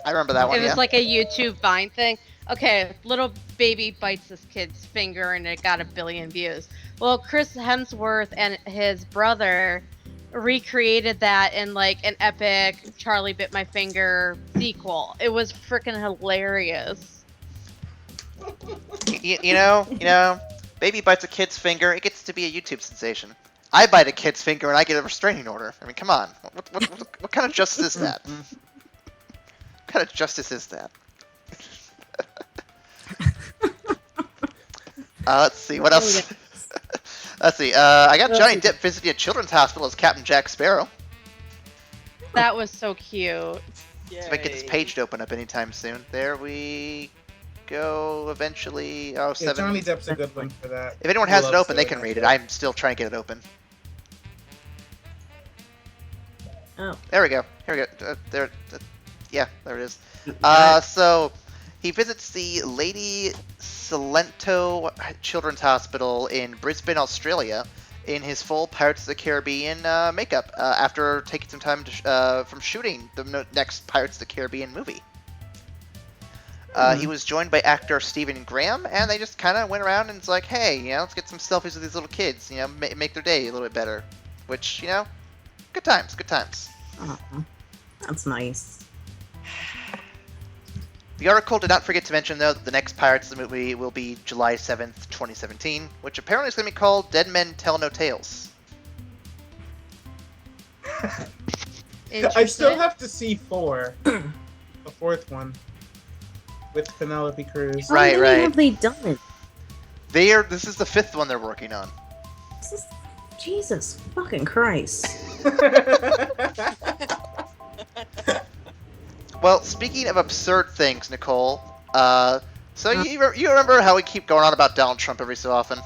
I remember that one. It was like a YouTube Vine thing. Okay, little baby bites this kid's finger and it got 1 billion views. Well, Chris Hemsworth and his brother recreated that in like an epic Charlie Bit My Finger sequel. It was freaking hilarious. You know, baby bites a kid's finger, it gets to be a YouTube sensation. I bite a kid's finger and I get a restraining order. I mean, come on. What kind of justice is that? What kind of justice is that? Let's see, what else? Let's see, I got Johnny Depp visiting a children's hospital as Captain Jack Sparrow. That was so cute. See if I can get this page to open up anytime soon. There we go, eventually. Oh, yeah, 7. Johnny Depp's a good one for that. If anyone has it open, they can read it. I'm still trying to get it open. Oh. There we go. Here we go. Yeah, there it is. So he visits the Lady Salento Children's Hospital in Brisbane, Australia, in his full Pirates of the Caribbean makeup after taking some time from shooting the next Pirates of the Caribbean movie. He was joined by actor Stephen Graham, and they just kind of went around and was like, hey, let's get some selfies with these little kids, make their day a little bit better. Which, good times, good times. That's nice. The article did not forget to mention, though, that the next Pirates movie will be July 7th, 2017, which apparently is going to be called Dead Men Tell No Tales. I still have to see 4. The 4th one. With Penelope Cruz. Right. How many have they done? This is the 5th one they're working on. Jesus fucking Christ. Well, speaking of absurd things, Nicole, so you remember how we keep going on about Donald Trump every so often?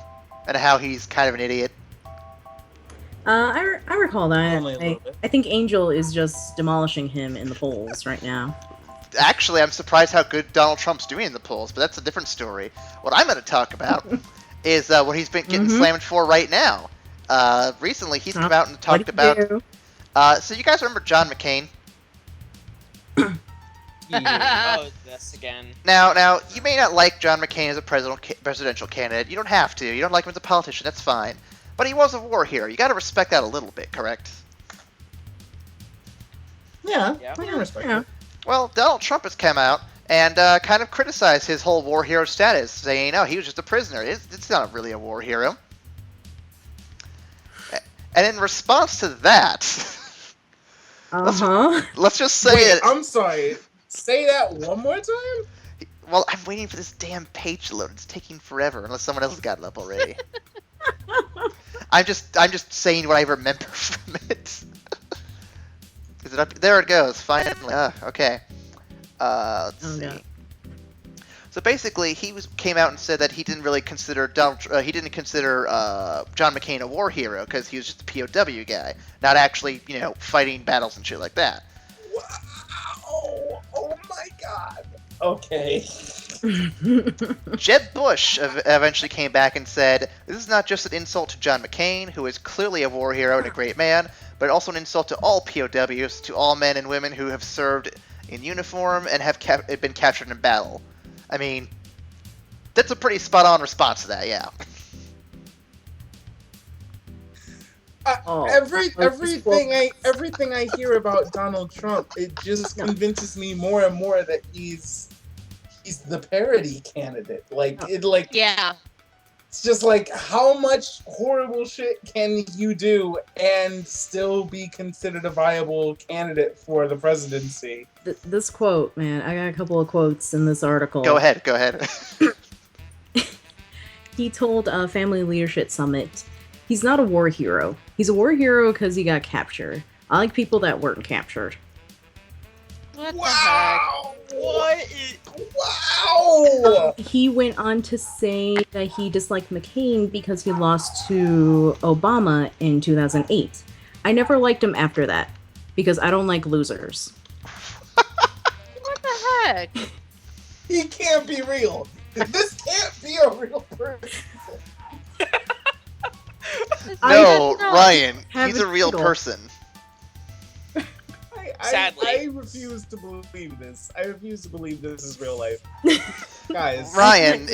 And how he's kind of an idiot? I recall that. I think Angel is just demolishing him in the polls right now. Actually, I'm surprised how good Donald Trump's doing in the polls, but that's a different story. What I'm going to talk about is what he's been getting slammed for right now. Recently, he's come out and talked about... so you guys remember John McCain? Oh, this again. Now, you may not like John McCain as a presidential candidate. You don't have to. You don't like him as a politician. That's fine. But he was a war hero. You got to respect that a little bit, correct? Yeah, I can respect that. Well, Donald Trump has come out and kind of criticized his whole war hero status, saying, he was just a prisoner. It's not really a war hero. And in response to that, let's just say Wait, I'm sorry. Say that one more time? Well, I'm waiting for this damn page to load. It's taking forever, unless someone else has got it up already. I'm just saying what I remember from it. Is it up? There it goes. Finally. Okay. Let's see. God. So basically, came out and said that he didn't really consider John McCain a war hero because he was just a POW guy, not actually, fighting battles and shit like that. Wow! Oh my God! Okay. Jeb Bush eventually came back and said, this is not just an insult to John McCain, who is clearly a war hero and a great man, but also an insult to all POWs, to all men and women who have served in uniform and have been captured in battle. I mean, that's a pretty spot-on response to that, yeah. Everything I hear about Donald Trump, it just convinces me more and more that he's the parody candidate. Yeah. It's just like, how much horrible shit can you do and still be considered a viable candidate for the presidency? This quote, man, I got a couple of quotes in this article. Go ahead. He told Family Leadership Summit, he's not a war hero. He's a war hero because he got captured. I like people that weren't captured. What Wow! What? Wow! He went on to say that he disliked McCain because he lost to Obama in 2008. I never liked him after that because I don't like losers. What the heck? He can't be real. This can't be a real person. No, Ryan, he's a real person. Sadly. I refuse to believe this. I refuse to believe this is real life. Guys. Ryan,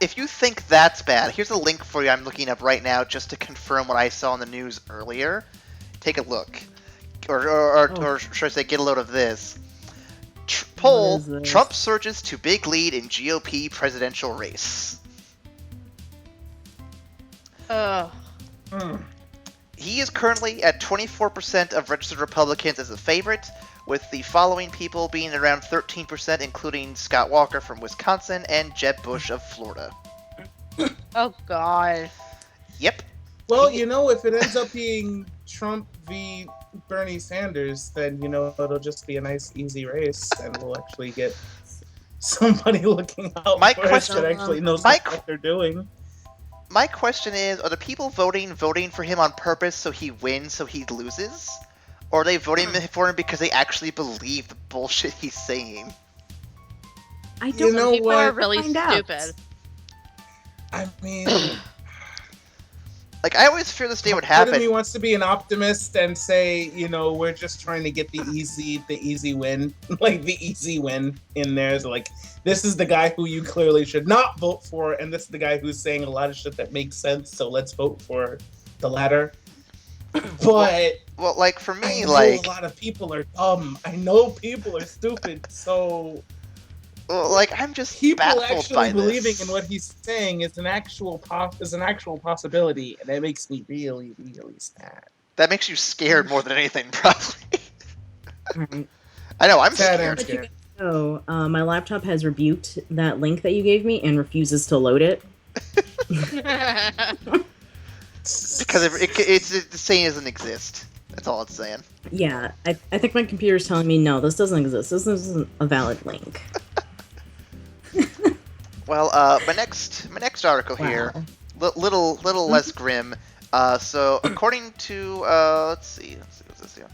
if you think that's bad, here's a link for you I'm looking up right now just to confirm what I saw in the news earlier. Take a look. Or should I say, get a load of this. Poll, Trump surges to big lead in GOP presidential race. He is currently at 24% of registered Republicans as a favorite, with the following people being around 13%, including Scott Walker from Wisconsin and Jeb Bush of Florida. Oh, God. Yep. Well, if it ends up being Trump v. Bernie Sanders, then, it'll just be a nice, easy race, and we'll actually get somebody looking out for us that actually knows what they're doing. My question is, are the people voting for him on purpose so he wins, so he loses? Or are they voting for him because they actually believe the bullshit he's saying? I don't know. People are really stupid. I mean... Like, I always fear this day would happen. Part of me wants to be an optimist and say, we're just trying to get the easy win. Like, the easy win in there is like, this is the guy who you clearly should not vote for, and this is the guy who's saying a lot of shit that makes sense, so let's vote for the latter. But... Well, like, for me, a lot of people are dumb. I know people are stupid, so... Well, like, I'm just people baffled actually by believing this. in what he's saying is an actual possibility, and that makes me really, really sad. That makes you scared more than anything, probably. I know, I'm scared. Oh, my laptop has rebuked that link that you gave me and refuses to load it. Because it's saying it doesn't exist. That's all it's saying. Yeah, I think my computer's telling me, no, this doesn't exist. This isn't a valid link. Well, my next article here, little less grim. So according to let's see what's this here.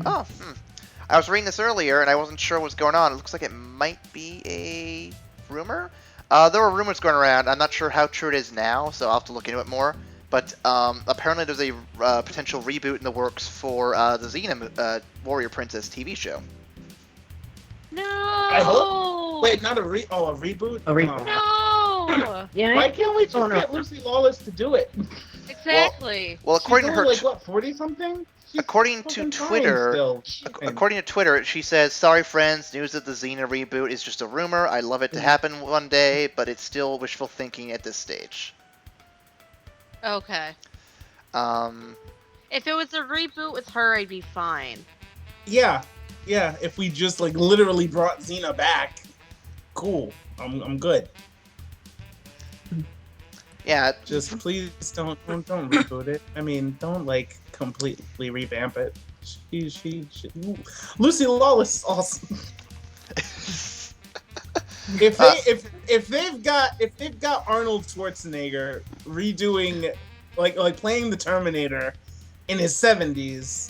I was reading this earlier and I wasn't sure what was going on. It looks like it might be a rumor. There were rumors going around. I'm not sure how true it is now, so I'll have to look into it more. But apparently there's a potential reboot in the works for the Xena Warrior Princess TV show. No. I hope. Wait, not a reboot? A reboot. No. Yeah. Why can't we just get Lucy Lawless to do it? Exactly. Well, according to her, 40 something. According to Twitter, she says, "Sorry, friends. News of the Xena reboot is just a rumor. I'd love it to happen one day, but it's still wishful thinking at this stage." Okay. If it was a reboot with her, I'd be fine. Yeah. If we just literally brought Xena back, cool. I'm good. Yeah. Just please don't reboot it. I mean, don't completely revamp it. She Lucy Lawless is awesome. If they've got Arnold Schwarzenegger redoing playing the Terminator in his 70s,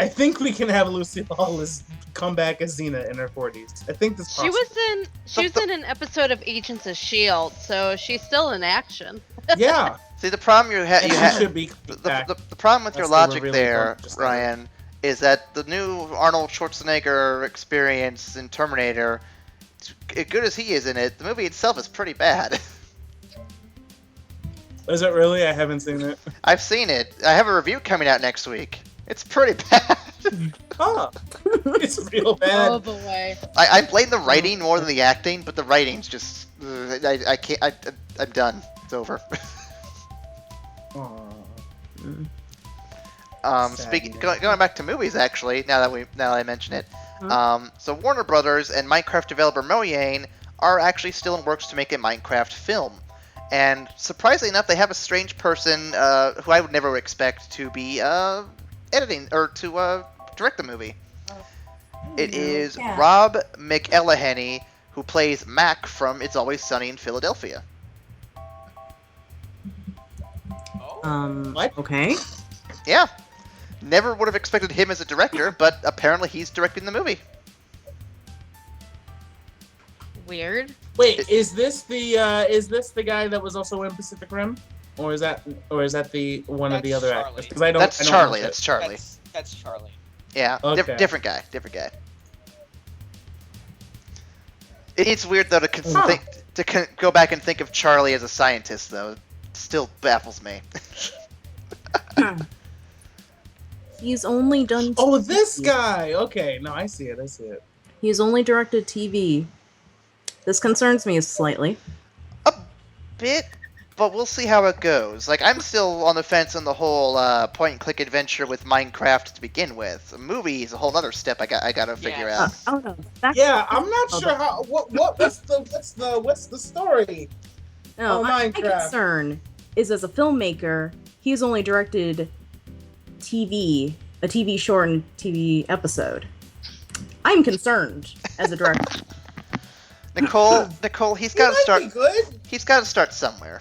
I think we can have Lucy Lawless come back as Xena in her 40s. I think this. She was in an episode of Agents of S.H.I.E.L.D., so she's still in action. Yeah. See, the problem the problem with your logic really there, Ryan, is that the new Arnold Schwarzenegger experience in Terminator, as good as he is in it, the movie itself is pretty bad. Is it really? I haven't seen it. I've seen it. I have a review coming out next week. It's pretty bad. Huh. It's real bad. Oh boy. I blame the writing more than the acting, but the writing's just I can't. I'm done. It's over. Going back to movies, actually. Now that I mention it, so Warner Brothers and Minecraft developer Mojang are actually still in works to make a Minecraft film. And surprisingly enough, they have a strange person who I would never expect to be editing or to direct the movie. It is Rob McElhenney, who plays Mac from It's Always Sunny in Philadelphia. What? Okay. Yeah. Never would have expected him as a director, but apparently he's directing the movie. Weird. Wait, is this the guy that was also in Pacific Rim? or is that the one of the other Charlie. actors? Because I don't. That's Charlie. That's Charlie. That's Charlie. Yeah, Okay. different guy. Different guy. It's weird though to go back and think of Charlie as a scientist though. It still baffles me. He's only done. Oh, this guy. Okay, no, I see it. He's only directed TV. This concerns me slightly. A bit, but we'll see how it goes. Like, I'm still on the fence on the whole point-and-click adventure with Minecraft to begin with. A movie is a whole other step I gotta figure out. No. Yeah, I'm not sure how. What's the story? No, my concern is as a filmmaker, he's only directed a TV short and TV episode. I'm concerned as a director. Nicole, he's got to start. Good. He's got to start somewhere.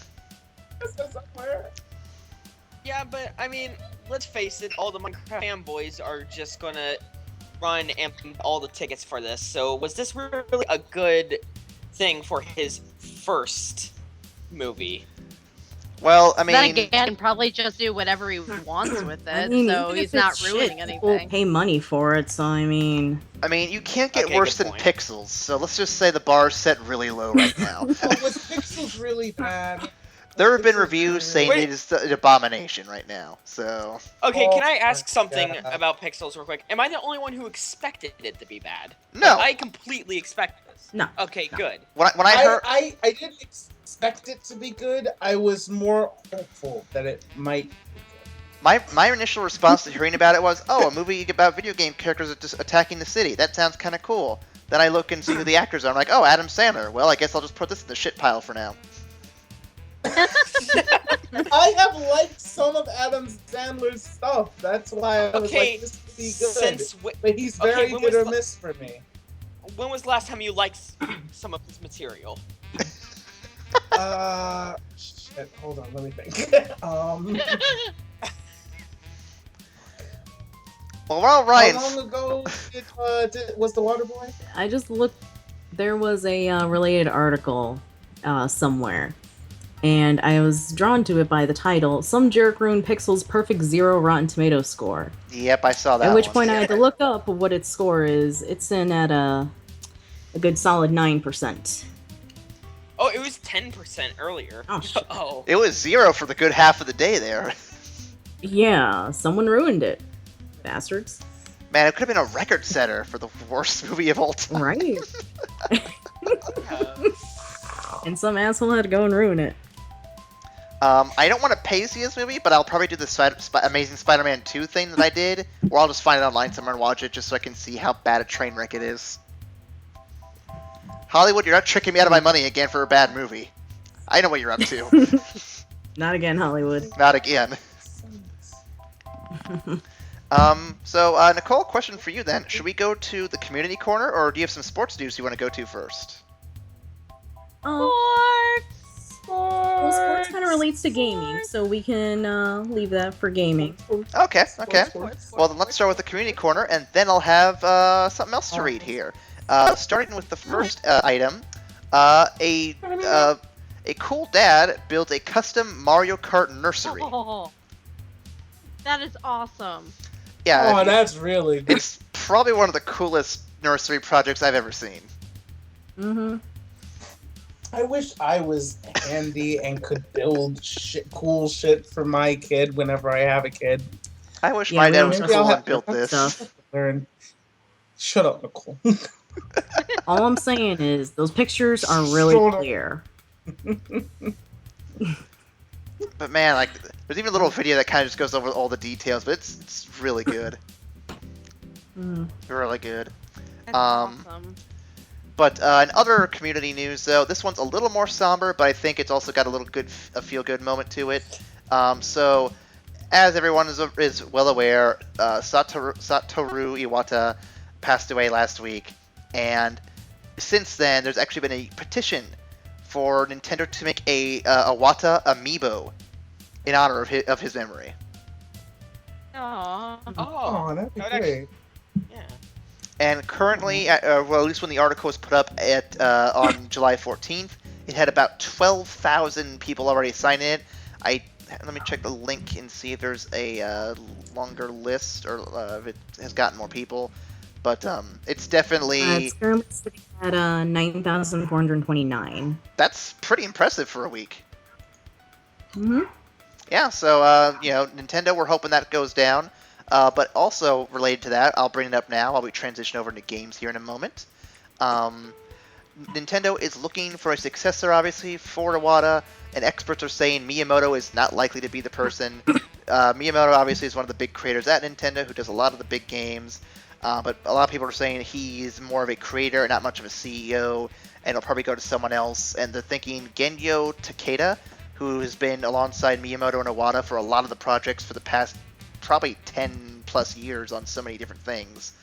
Yeah, but I mean, let's face it, all the Minecraft fanboys are just gonna run and all the tickets for this. So was this really a good thing for his first movie? Well, I mean, then again, he can probably just do whatever he wants with it, so he's not ruining anything. People pay money for it, so I mean, you can't get worse than Pixels. So let's just say the bar's set really low right now. Was Pixels really bad? There have been reviews saying it is an abomination right now. So okay, can I ask something about Pixels real quick? Am I the only one who expected it to be bad? No, I completely expected this. No. Okay, good. When I heard, I didn't expect it to be good. I was more hopeful that it might. My initial response to hearing about it was, oh, a movie about video game characters just attacking the city. That sounds kind of cool. Then I look and see who the actors are. I'm like, oh, Adam Sandler. Well, I guess I'll just put this in the shit pile for now. I have liked some of Adam Sandler's stuff. That's why I was like, this would be good. But he's very hit or miss for me. When was the last time you liked some of his material? Shit. Hold on, let me think. Well, we're all right. How long ago was The Waterboy? I just looked. There was a related article somewhere, and I was drawn to it by the title. Some jerk ruined Pixel's perfect 0 Rotten Tomato score. Yep, I saw that. At which point I had to look up what its score is. It's in at a good solid 9%. Oh, it was 10% earlier. Oh, shit. Oh. It was 0 for the good half of the day there. Yeah, someone ruined it. Bastards. Man, it could have been a record setter for the worst movie of all time. Right. And some asshole had to go and ruin it. I don't want to pay to see this movie, but I'll probably do the Amazing Spider-Man 2 thing that I did, or I'll just find it online somewhere and watch it just so I can see how bad a train wreck it is. Hollywood, you're not tricking me out of my money again for a bad movie. I know what you're up to. Not again, Hollywood. Not again. So, Nicole, question for you then. Should we go to the community corner, or do you have some sports news you want to go to first? Well, sports kind of relates to gaming, so we can leave that for gaming. Okay. Well, then let's start with the community corner, and then I'll have something else to read here. Starting with the first item, a cool dad built a custom Mario Kart nursery. Oh, that is awesome. Yeah. Oh, that's really good. It's probably one of the coolest nursery projects I've ever seen. Mm-hmm. I wish I was handy and could build cool shit for my kid whenever I have a kid. I wish my dad was cool and built this. Learn. Shut up, Nicole. All I'm saying is those pictures are really clear. But man, like, there's even a little video that kind of just goes over all the details, but it's really good. Really good. That's awesome. But in other community news, though, this one's a little more somber, but I think it's also got a feel-good moment to it. So, as everyone is well aware, Satoru Iwata passed away last week, and since then, there's actually been a petition for Nintendo to make a Iwata-amiibo in honor of his memory. Aww. Oh, that'd be great. Yeah. And currently, well, at least when the article was put up on July 14th, it had about 12,000 people already sign it. Let me check the link and see if there's a longer list or if it has gotten more people. But it's definitely... it's currently sitting at 9,429. That's pretty impressive for a week. Mm-hmm. Yeah, so, Nintendo, we're hoping that goes down. But also related to that, I'll bring it up now while we transition over into games here in a moment. Nintendo is looking for a successor, obviously, for Iwata, and experts are saying Miyamoto is not likely to be the person. Miyamoto, obviously, is one of the big creators at Nintendo who does a lot of the big games. But a lot of people are saying he's more of a creator, not much of a CEO, and he'll probably go to someone else. And they're thinking Genyo Takeda, who has been alongside Miyamoto and Iwata for a lot of the projects for the past probably 10 plus years on so many different things.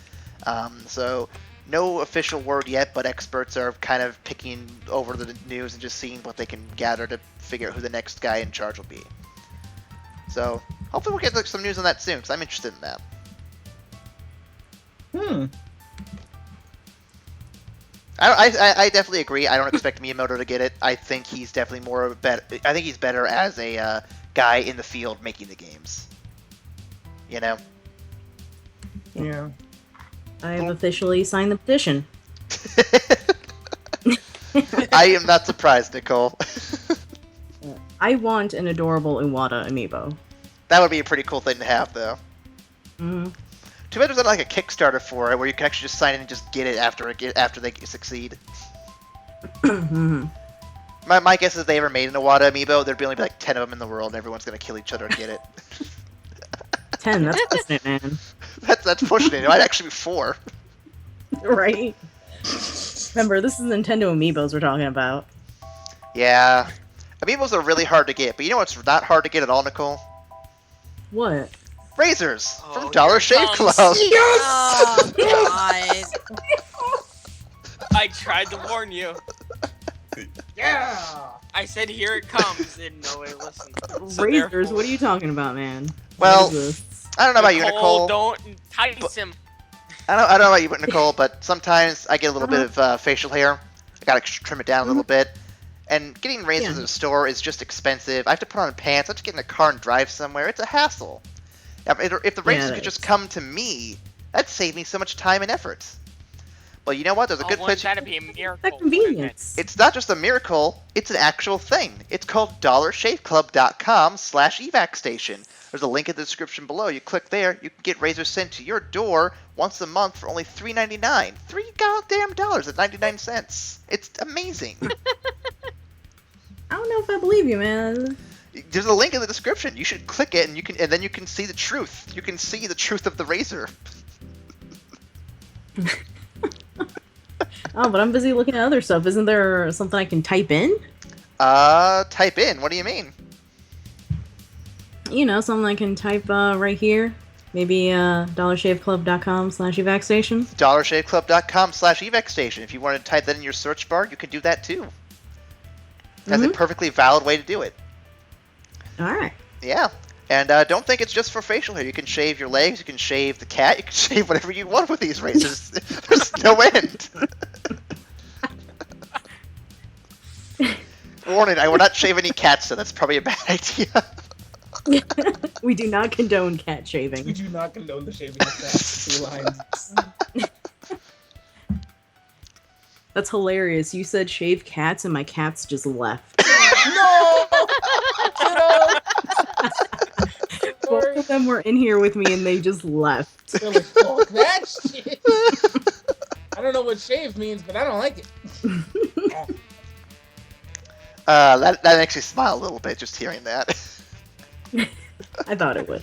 So no official word yet, but experts are kind of picking over the news and just seeing what they can gather to figure out who the next guy in charge will be. So hopefully we'll get some news on that soon, because I'm interested in that. I definitely agree. I don't expect Miyamoto to get it. I think he's definitely I think he's better as a guy in the field making the games. You know? Yeah. I have officially signed the petition. I am not surprised, Nicole. I want an adorable Iwata amiibo. That would be a pretty cool thing to have, though. Mm-hmm. Too bad there's not like a Kickstarter for it, where you can actually just sign in and just get it after they succeed. Mm-hmm. My guess is if they ever made an Iwata amiibo, there'd be only like 10 of them in the world, and everyone's gonna kill each other to get it. 10, that's pushing it, man. That's pushing it. It might actually be 4. Right? Remember, this is Nintendo amiibos we're talking about. Yeah. Amiibos are really hard to get, but you know what's not hard to get at all, Nicole? What? Razors from Dollar Shave Club. Yes! Oh, God. I tried to warn you. Yeah! I said, here it comes, and nobody listened. So Razors? What are you talking about, man? Well, What is this? I don't know about you, Nicole. Don't entice him. I don't know about you, Nicole, but sometimes I get a little bit of facial hair. I gotta trim it down a little bit. And getting razors at a store is just expensive. I have to put on pants. I have to get in a car and drive somewhere. It's a hassle. If the razors could just come to me, that'd save me so much time and effort. Well, you know what? There's a good place. That'd be a miracle. That convenience. It's not just a miracle. It's an actual thing. It's called dollarshaveclub.com/evac station. There's a link in the description below. You click there, you can get razors sent to your door once a month for only $3.99. $3 goddamn dollars at 99 cents. It's amazing. I don't know if I believe you, man. There's a link in the description. You should click it, and then you can see the truth. You can see the truth of the razor. Oh, but I'm busy looking at other stuff. Isn't there something I can type in? Type in. What do you mean? You know, something I can type right here. Maybe dollarshaveclub.com/evac station. dollarshaveclub.com/evac station. If you want to type that in your search bar, you can do that too. That's a perfectly valid way to do it. Alright. Yeah. And don't think it's just for facial hair. You can shave your legs, you can shave the cat, you can shave whatever you want with these razors. There's no end. Warning, I will not shave any cats, so that's probably a bad idea. We do not condone cat shaving. We do not condone the shaving of cats. Lines. That's hilarious. You said shave cats and my cats just left. No! Both of them were in here with me and they just left. They're like, fuck that shit. I don't know what shave means, but I don't like it. That makes me smile a little bit just hearing that. I thought it would.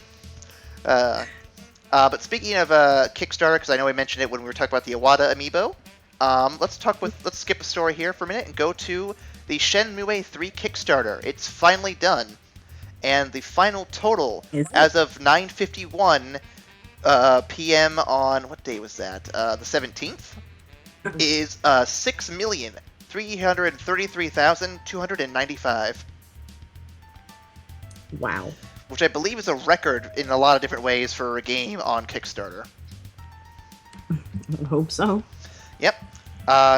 But speaking of Kickstarter, because I know we mentioned it when we were talking about the Iwata amiibo, let's skip a story here for a minute and go to the Shenmue 3 Kickstarter. It's finally done, and the final total as of 9:51 p.m. on what day was that? The 17th is 6,333,295. Wow. Which I believe is a record in a lot of different ways for a game on Kickstarter. I hope so. Yep.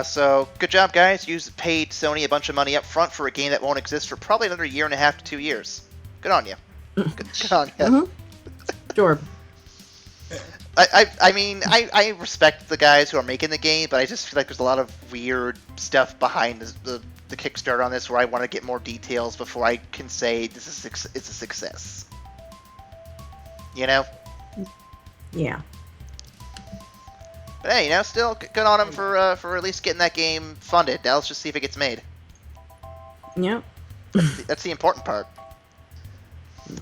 So, good job, guys. You paid Sony a bunch of money up front for a game that won't exist for probably another 1.5 to 2 years. Good on you. Good on you. Mm-hmm. Sure. I mean, I respect the guys who are making the game, but I just feel like there's a lot of weird stuff behind the Kickstarter on this where I want to get more details before I can say it's a success. You know? Yeah. But hey, still good on him for at least getting that game funded. Now let's just see if it gets made. Yep. That's the important part.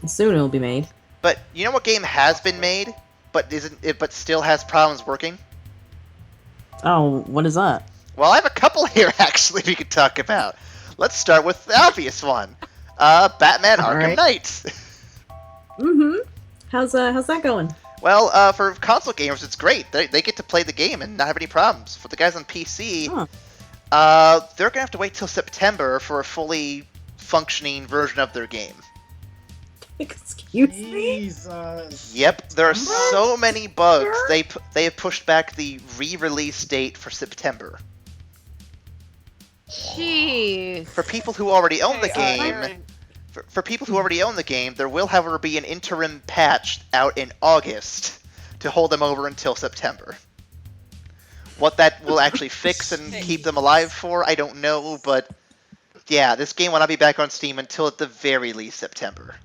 Soon it'll be made. But you know what game has been made, but still has problems working? Oh, what is that? Well, I have a couple here actually we could talk about. Let's start with the obvious one. Batman Arkham Knight. Mm-hmm. How's that going? Well, for console gamers, it's great. They get to play the game and not have any problems. For the guys on PC, they're gonna have to wait till September for a fully functioning version of their game. Excuse me? Jesus. Yep, there are so many bugs. They have pushed back the re-release date for September. Jeez. For people who already own the game, for people who already own the game, there will, however, be an interim patch out in August to hold them over until September. What that will actually fix and keep them alive for, I don't know, but yeah, this game will not be back on Steam until at the very least September.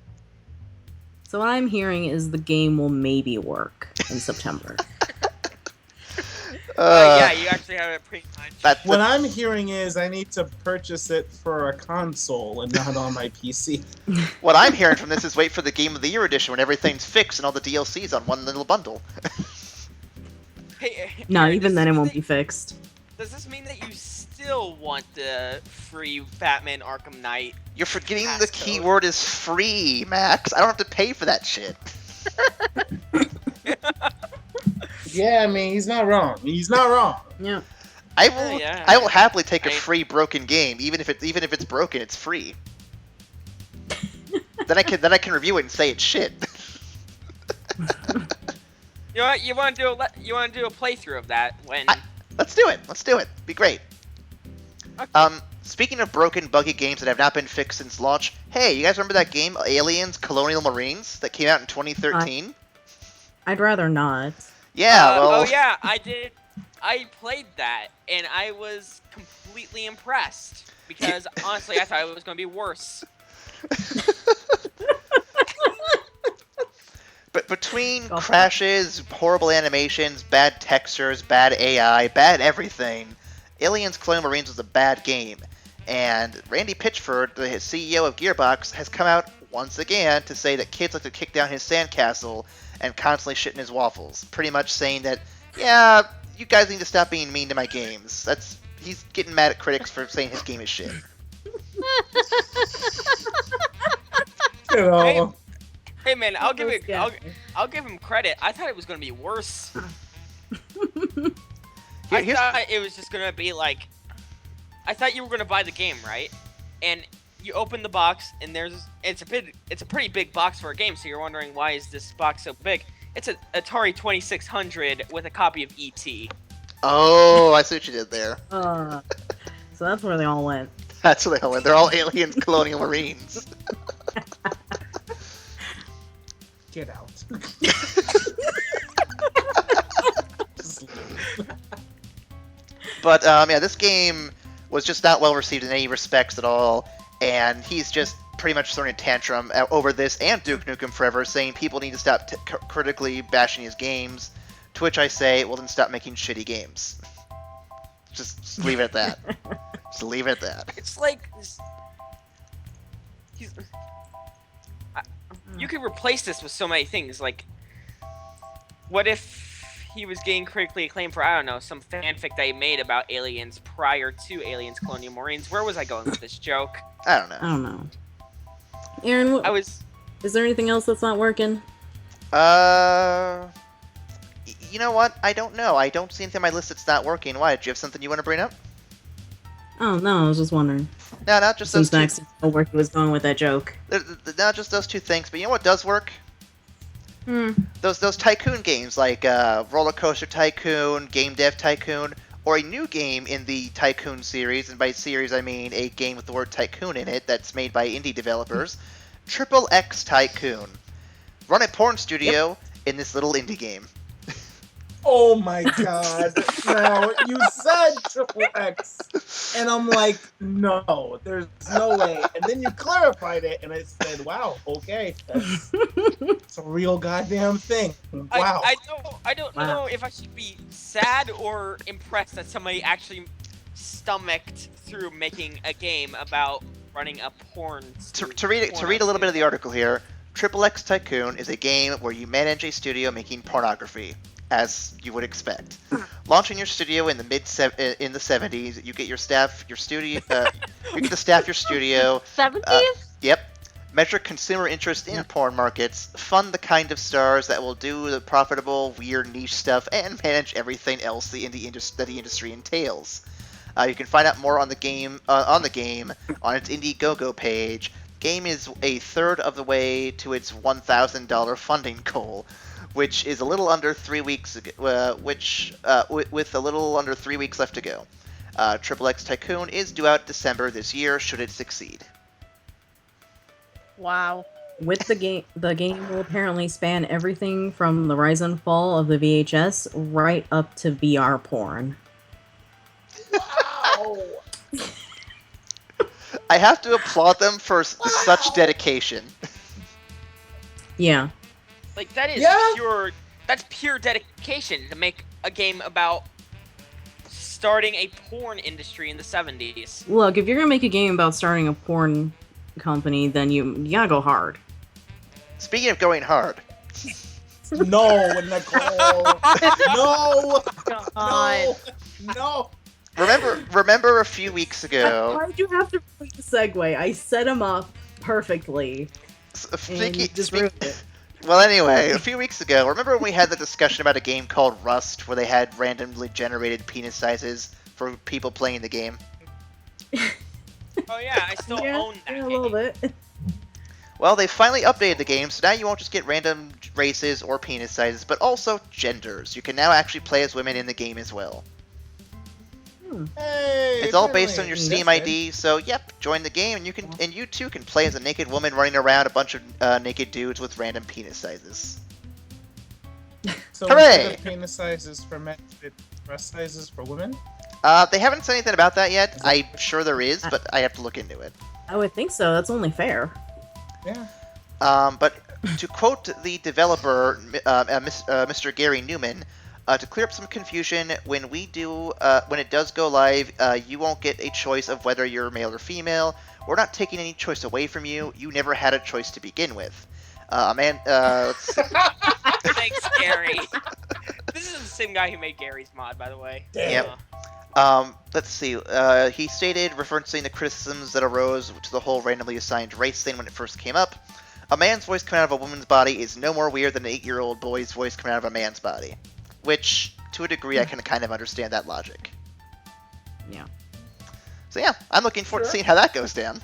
So what I'm hearing is the game will maybe work in September. Yeah, you actually have it pretty much. What I'm hearing is I need to purchase it for a console and not on my PC. What I'm hearing from this is wait for the Game of the Year edition when everything's fixed and all the DLC's on one little bundle. No, even then it won't be fixed. Does this mean that you still want the free Batman Arkham Knight? You're forgetting the key word is free, Max. I don't have to pay for that shit. Yeah, I mean, he's not wrong. He's not wrong. Yeah. I will happily take a free broken game, even if it's broken, it's free. then I can review it and say it's shit. You know what? You want to do a playthrough of that when? Let's do it. Let's do it. Be great. Okay. Speaking of broken, buggy games that have not been fixed since launch, hey, you guys remember that game, Aliens: Colonial Marines, that came out in 2013? I'd rather not. Yeah, well... Oh yeah, I did. I played that, and I was completely impressed. Because, honestly, I thought it was going to be worse. But between crashes, horrible animations, bad textures, bad AI, bad everything, Aliens Colonial Marines was a bad game. And Randy Pitchford, the CEO of Gearbox, has come out once again to say that kids like to kick down his sandcastle and constantly shit in his waffles. Pretty much saying that, yeah, you guys need to stop being mean to my games. He's getting mad at critics for saying his game is shit. You know. Hey man, I'll give him credit. I thought it was gonna be worse. I thought it was just gonna be like, I thought you were gonna buy the game, right? And you open the box, and it's a pretty big box for a game. So you're wondering, why is this box so big? It's an Atari 2600 with a copy of E.T. Oh, I see what you did there. So that's where they all went. That's where they all went. They're all Aliens Colonial Marines. Get out. But yeah, this game was just not well received in any respects at all, and he's just pretty much throwing a tantrum over this and Duke Nukem Forever, saying people need to stop critically bashing his games. To which I say, well, then stop making shitty games. Just leave it at that. Just leave it at that. It's like you could replace this with so many things. Like, what if he was getting critically acclaimed for, I don't know, some fanfic that he made about aliens prior to Aliens Colonial Marines? Where was I going with this joke? I don't know. I don't know. Aaron, is there anything else that's not working? You know what? I don't know. I don't see anything on my list that's not working. Why? Do you have something you want to bring up? Oh, no, I was just wondering. No, not just Since those Max didn't know where he was going with that joke. Not just those two things, but you know what does work? Those Tycoon games like Roller Coaster Tycoon, Game Dev Tycoon, or a new game in the Tycoon series, and by series I mean a game with the word Tycoon in it that's made by indie developers, XXX Tycoon. Run a porn studio in this little indie game. Oh my god. Now, you said Triple X, and I'm like, no, there's no way. And then you clarified it, and I said, wow, okay, it's a real goddamn thing. Wow. I don't know if I should be sad or impressed that somebody actually stomached through making a game about running a porn. To read a little bit of the article here, XXX Tycoon is a game where you manage a studio making pornography, as you would expect. Launching your studio in the in the 70s, you get your staff, your studio, you get to staff your studio. 70s? Yep. Measure consumer interest in porn markets, fund the kind of stars that will do the profitable, weird niche stuff, and manage everything else that the industry entails. You can find out more on the game on its Indiegogo page. Game is a third of the way to its $1,000 funding goal, which is a little under 3 weeks. With a little under 3 weeks left to go. XXX Tycoon is due out December this year. Should it succeed? Wow. With the game will apparently span everything from the rise and fall of the VHS right up to VR porn. Wow. I have to applaud them for such dedication. Yeah. Like, that is pure dedication to make a game about starting a porn industry in the 70s. Look, if you're gonna make a game about starting a porn company, then you gotta go hard. Speaking of going hard. No, Nicole. No. God. No. Remember a few weeks ago. Why did you have to put the segue? I set him up perfectly. Well, anyway, a few weeks ago, remember when we had the discussion about a game called Rust, where they had randomly generated penis sizes for people playing the game? Oh yeah, I still own that game. A little bit. Well, they finally updated the game, so now you won't just get random races or penis sizes, but also genders. You can now actually play as women in the game as well. Hey, it's all based on your Steam ID, so yep, join the game, and you too can play as a naked woman running around a bunch of naked dudes with random penis sizes. So hooray! Instead of penis sizes for men, breast sizes for women? They haven't said anything about that yet. I'm sure there is, but I have to look into it. I would think so. That's only fair. Yeah. But to quote the developer, Mr. Gary Newman, to clear up some confusion, when it does go live, you won't get a choice of whether you're male or female. We're not taking any choice away from you. You never had a choice to begin with. Let's see. Thanks, Gary. This is the same guy who made Gary's mod, by the way. Yep. Let's see. He stated, referencing the criticisms that arose to the whole randomly assigned race thing when it first came up, a man's voice coming out of a woman's body is no more weird than an 8-year-old boy's voice coming out of a man's body. Which, to a degree, I can kind of understand that logic. Yeah. So yeah, I'm looking forward to seeing how that goes down.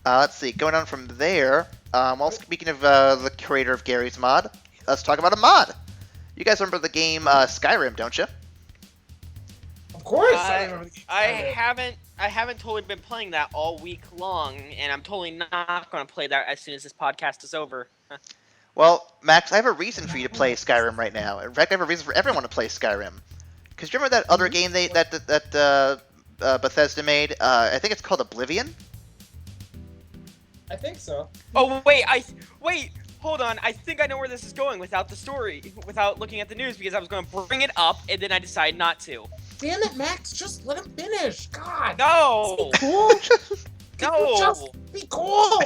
Let's see, going on from there, well, speaking of the creator of Gary's mod, let's talk about a mod. You guys remember the game Skyrim, don't you? Of course. I haven't totally been playing that all week long, and I'm totally not going to play that as soon as this podcast is over. Well, Max, I have a reason for you to play Skyrim right now. In fact, I have a reason for everyone to play Skyrim. Because you remember that other game that Bethesda made? I think it's called Oblivion? I think so. Oh, wait, hold on. I think I know where this is going without the story, without looking at the news, because I was going to bring it up, and then I decided not to. Damn it, Max, just let him finish. God. No! Cool. No! Just be cool!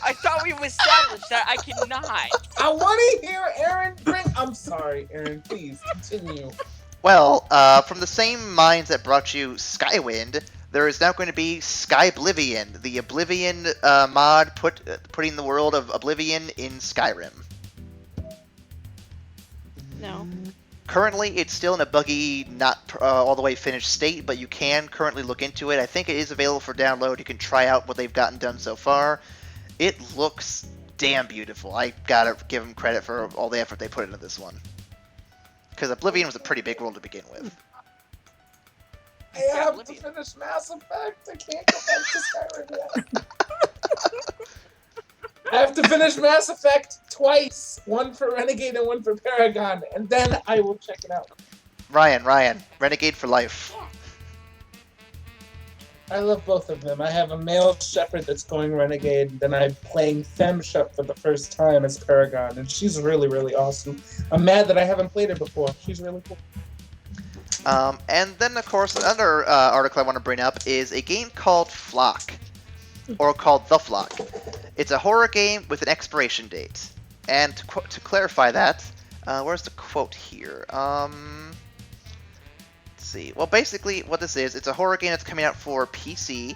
I thought we established that I cannot. I want to hear Aaron bring... I'm sorry, Aaron, please, continue. Well, from the same minds that brought you Skywind, there is now going to be Skyblivion, the Oblivion mod putting the world of Oblivion in Skyrim. No. Currently, it's still in a buggy, not all the way finished state, but you can currently look into it. I think it is available for download. You can try out what they've gotten done so far. It looks damn beautiful. I gotta give them credit for all the effort they put into this one. Because Oblivion was a pretty big world to begin with. I have to finish Mass Effect. I can't go back to Skyrim yet. I have to finish Mass Effect twice. One for Renegade and one for Paragon. And then I will check it out. Ryan. Renegade for life. I love both of them. I have a male shepherd that's going Renegade, then I'm playing Femme Shep for the first time as Paragon, and she's really, really awesome. I'm mad that I haven't played her before. She's really cool. And then, of course, another article I want to bring up is a game called Flock, or called The Flock. It's a horror game with an expiration date. And to clarify that, where's the quote here? See. Well, basically, what this is, it's a horror game that's coming out for PC,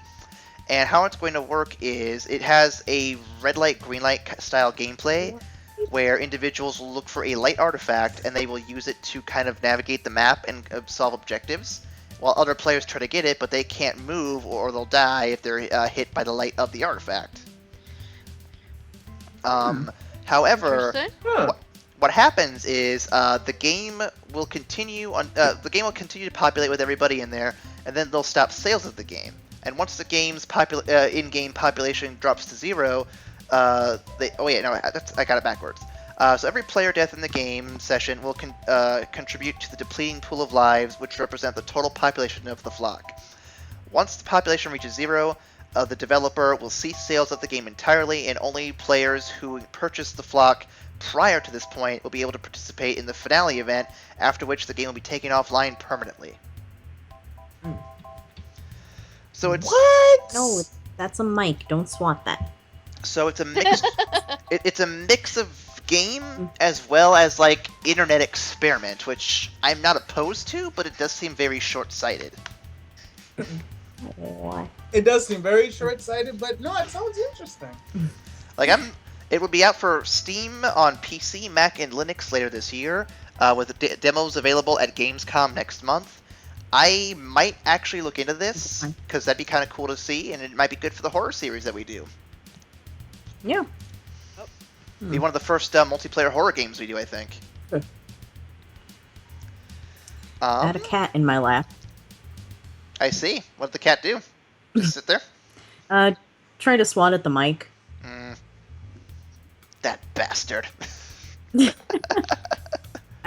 and how it's going to work is it has a red light, green light style gameplay, where individuals will look for a light artifact, and they will use it to kind of navigate the map and solve objectives, while other players try to get it, but they can't move, or they'll die if they're hit by the light of the artifact. However, what happens is the game will continue to populate with everybody in there, and then they'll stop sales of the game. And once the game's in-game population drops to 0, I got it backwards. So every player death in the game session will contribute to the depleting pool of lives, which represent the total population of the flock. Once the population reaches 0, the developer will cease sales of the game entirely, and only players who purchase the flock prior to this point will be able to participate in the finale event, after which the game will be taken offline permanently. So it's... What? No, that's a mic. Don't swat that. So it's a mix... it's a mix of game as well as, like, internet experiment, which I'm not opposed to, but it does seem very short-sighted. It does seem very short-sighted, but no, it sounds interesting. Like, it will be out for Steam on PC, Mac, and Linux later this year, with demos available at Gamescom next month. I might actually look into this, because that'd be kind of cool to see, and it might be good for the horror series that we do. Yeah. Be one of the first multiplayer horror games we do, I think. I had a cat in my lap. I see. What did the cat do? Just sit there? Try to swat at the mic. That bastard. I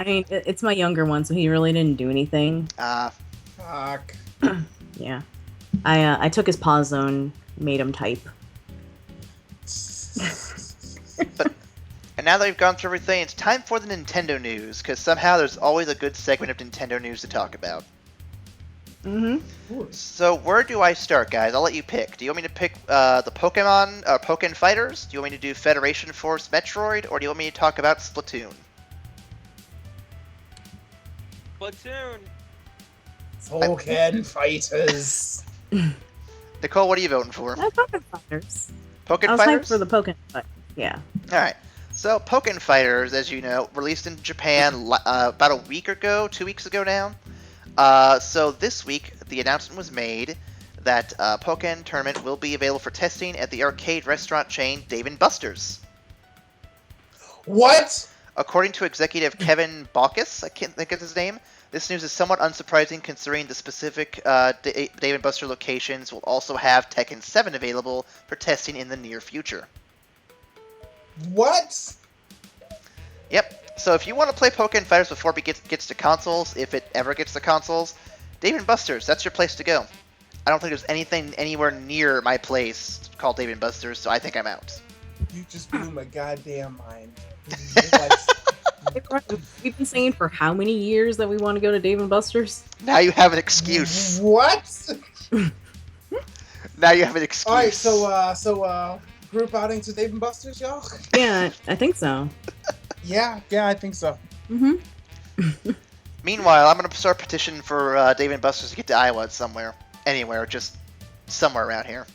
mean, it's my younger one, so he really didn't do anything. Fuck. Yeah. I took his paw zone, made him type. And now that we've gone through everything, it's time for the Nintendo news, because somehow there's always a good segment of Nintendo news to talk about. So where do I start, guys? I'll let you pick. Do you want me to pick the Pokemon, Pokken Fighters? Do you want me to do Federation Force Metroid? Or do you want me to talk about Splatoon? Splatoon. Pokken Fighters. Nicole, what are you voting for? Pokken Fighters. Pokken I was Fighters? hyped for the Pokken Fighters. Yeah. Alright. So, Pokken Fighters, as you know, released in Japan about a week ago, 2 weeks ago now. So this week, the announcement was made that Pokken Tournament will be available for testing at the arcade restaurant chain Dave & Buster's. What? According to executive Kevin Baucus, I can't think of his name, this news is somewhat unsurprising considering the specific Dave & Buster locations will also have Tekken 7 available for testing in the near future. What? Yep. So if you want to play Pokken Fighters before it gets to consoles, if it ever gets to consoles, Dave & Buster's, that's your place to go. I don't think there's anything anywhere near my place called Dave & Buster's, so I think I'm out. You just blew my goddamn mind. We've been saying for how many years that we want to go to Dave & Buster's? Now you have an excuse. What? Now you have an excuse. Alright, so group outing to Dave & Buster's, y'all? Yeah, I think so. Yeah, I think so. Meanwhile, I'm going to start petitioning for Dave & Buster's to get to Iowa somewhere. Anywhere, just somewhere around here.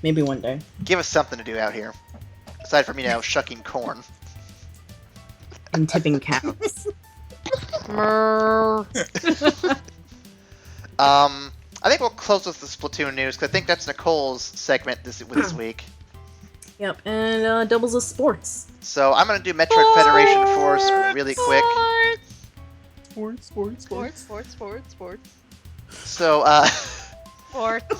Maybe one day. Give us something to do out here. Aside from, shucking corn. And tipping cows. I think we'll close with the Splatoon news, because I think that's Nicole's segment this week. Yep, and doubles of sports. So I'm going to do Metroid Federation Force really quick. Sports. So, Sports. Sports. So, Sports.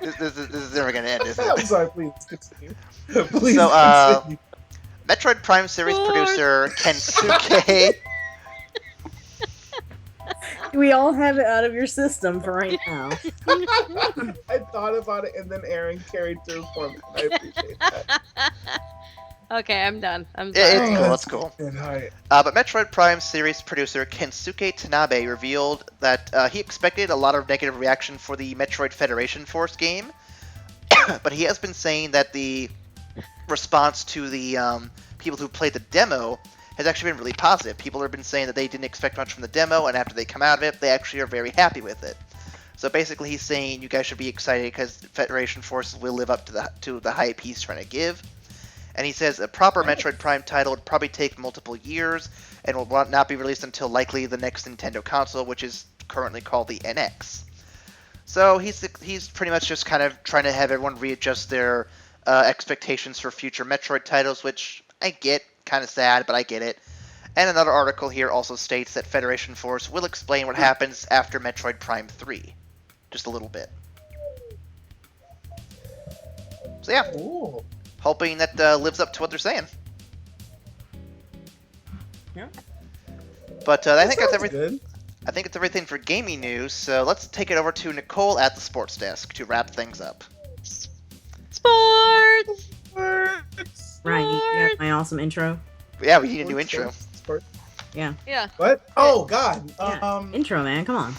this is never gonna end, is I'm it? sorry, please continue. Please So, continue. Metroid Prime series producer Kensuke. We all have it out of your system for right now. I thought about it and then Aaron carried through for me. I appreciate that. Okay, I'm done. I'm sorry. It's cool. All right. But Metroid Prime series producer Kensuke Tanabe revealed that he expected a lot of negative reaction for the Metroid Federation Force game, but he has been saying that the response to the people who played the demo has actually been really positive. People have been saying that they didn't expect much from the demo, and after they come out of it, they actually are very happy with it. So basically, he's saying you guys should be excited because Federation Forces will live up to the hype he's trying to give. And he says a proper Metroid Prime title would probably take multiple years and will not be released until likely the next Nintendo console, which is currently called the NX. So he's pretty much just kind of trying to have everyone readjust their expectations for future Metroid titles, which I get. Kind of sad, but I get it. And another article here also states that Federation Force will explain what happens after Metroid Prime 3. Just a little bit. So yeah. Ooh. Hoping that lives up to what they're saying. Yeah. But I think that's everything. everything. I think it's everything for gaming news. So let's take it over to Nicole at the sports desk to wrap things up. Sports. Right, you have my awesome intro. Yeah, we need a new intro. Sports. Yeah. Yeah. What? Oh God. Yeah. Intro, man, come on.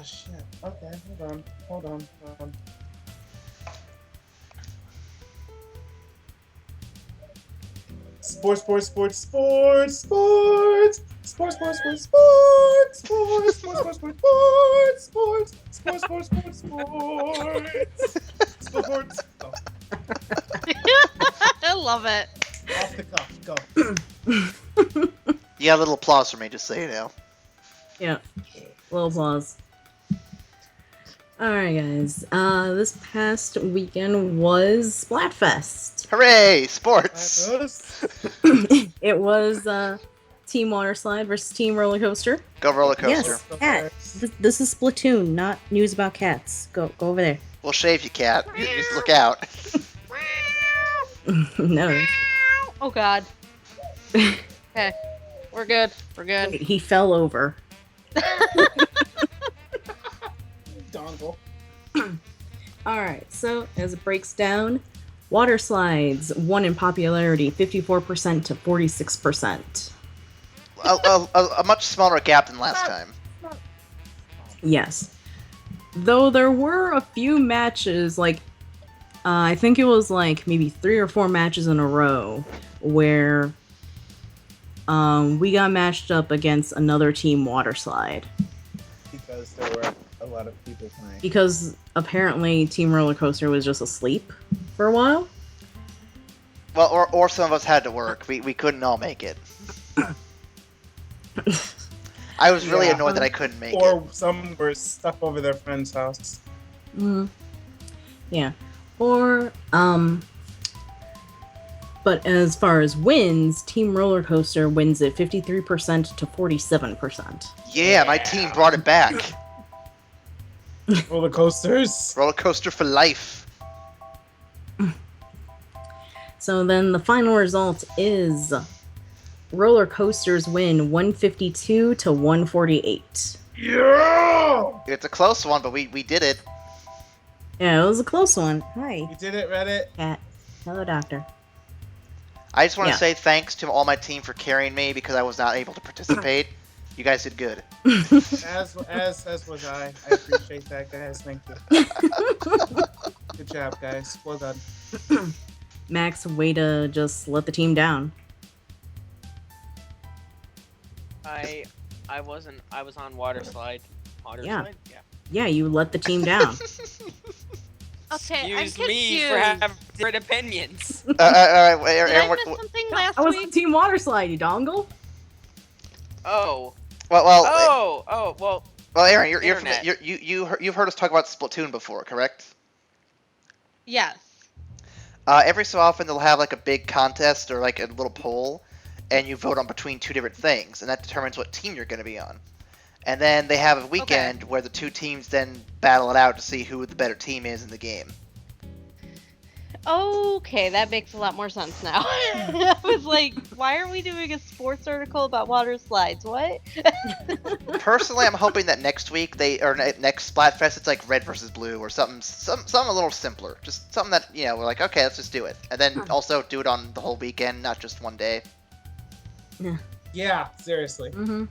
Shit. Okay, hold on. Sports. Oh. I love it. Off the cuff, go. You got a little applause for me, just so you know. Yeah. Little applause. Alright, guys. This past weekend was Splatfest. Hooray! Sports! It was Team Water Slide versus Team Roller Coaster. Go roller coaster. Yes, cat. This is Splatoon, not news about cats. Go over there. We'll shave you, cat. You just look out. No. Oh God. Okay, we're good. Wait, he fell over. Dongle. Alright, so as it breaks down, water slides won in popularity 54% to 46%. A much smaller gap than last time. Yes. Though there were a few matches, like, I think it was like maybe 3 or 4 matches in a row where we got matched up against another team water slide. Because there were a lot of people playing. Because apparently Team Roller Coaster was just asleep for a while. Well, or some of us had to work. We couldn't all make it. I was really annoyed that I couldn't make it. Or some were stuck over their friend's house. Yeah. Or, but as far as wins, Team Roller Coaster wins it 53% to 47%. Yeah, my team brought it back. Roller coasters. Roller coaster for life. So then the final result is Roller Coasters win 152 to 148. Yeah! It's a close one, but we did it. Yeah, it was a close one. Hi. You did it, Reddit. Cat. Hello, Doctor. I just want to say thanks to all my team for carrying me because I was not able to participate. You guys did good. As was I. I appreciate that, guys. Thank you. Good job, guys. Well done. Max, way to just let the team down. I wasn't. I was on water slide. Water Yeah. slide? Yeah. Yeah, you let the team down. Okay, Excuse I'm me confused. for having different opinions. All right, wait, Did Aaron, I miss something last I was week? on Team Water Slide, you dongle. Oh. well, Aaron, you're Internet. you've heard us talk about Splatoon before, correct? Yes. Every so often they'll have like a big contest or like a little poll, and you vote on between two different things, and that determines what team you're going to be on. And then they have a weekend where the two teams then battle it out to see who the better team is in the game. Okay, that makes a lot more sense now. I was like, why are we doing a sports article about water slides? What? Personally, I'm hoping that next week next Splatfest it's like red versus blue or something a little simpler. Just something that, we're like, okay, let's just do it. And then also do it on the whole weekend, not just one day. Yeah. Yeah, seriously. Mm-hmm.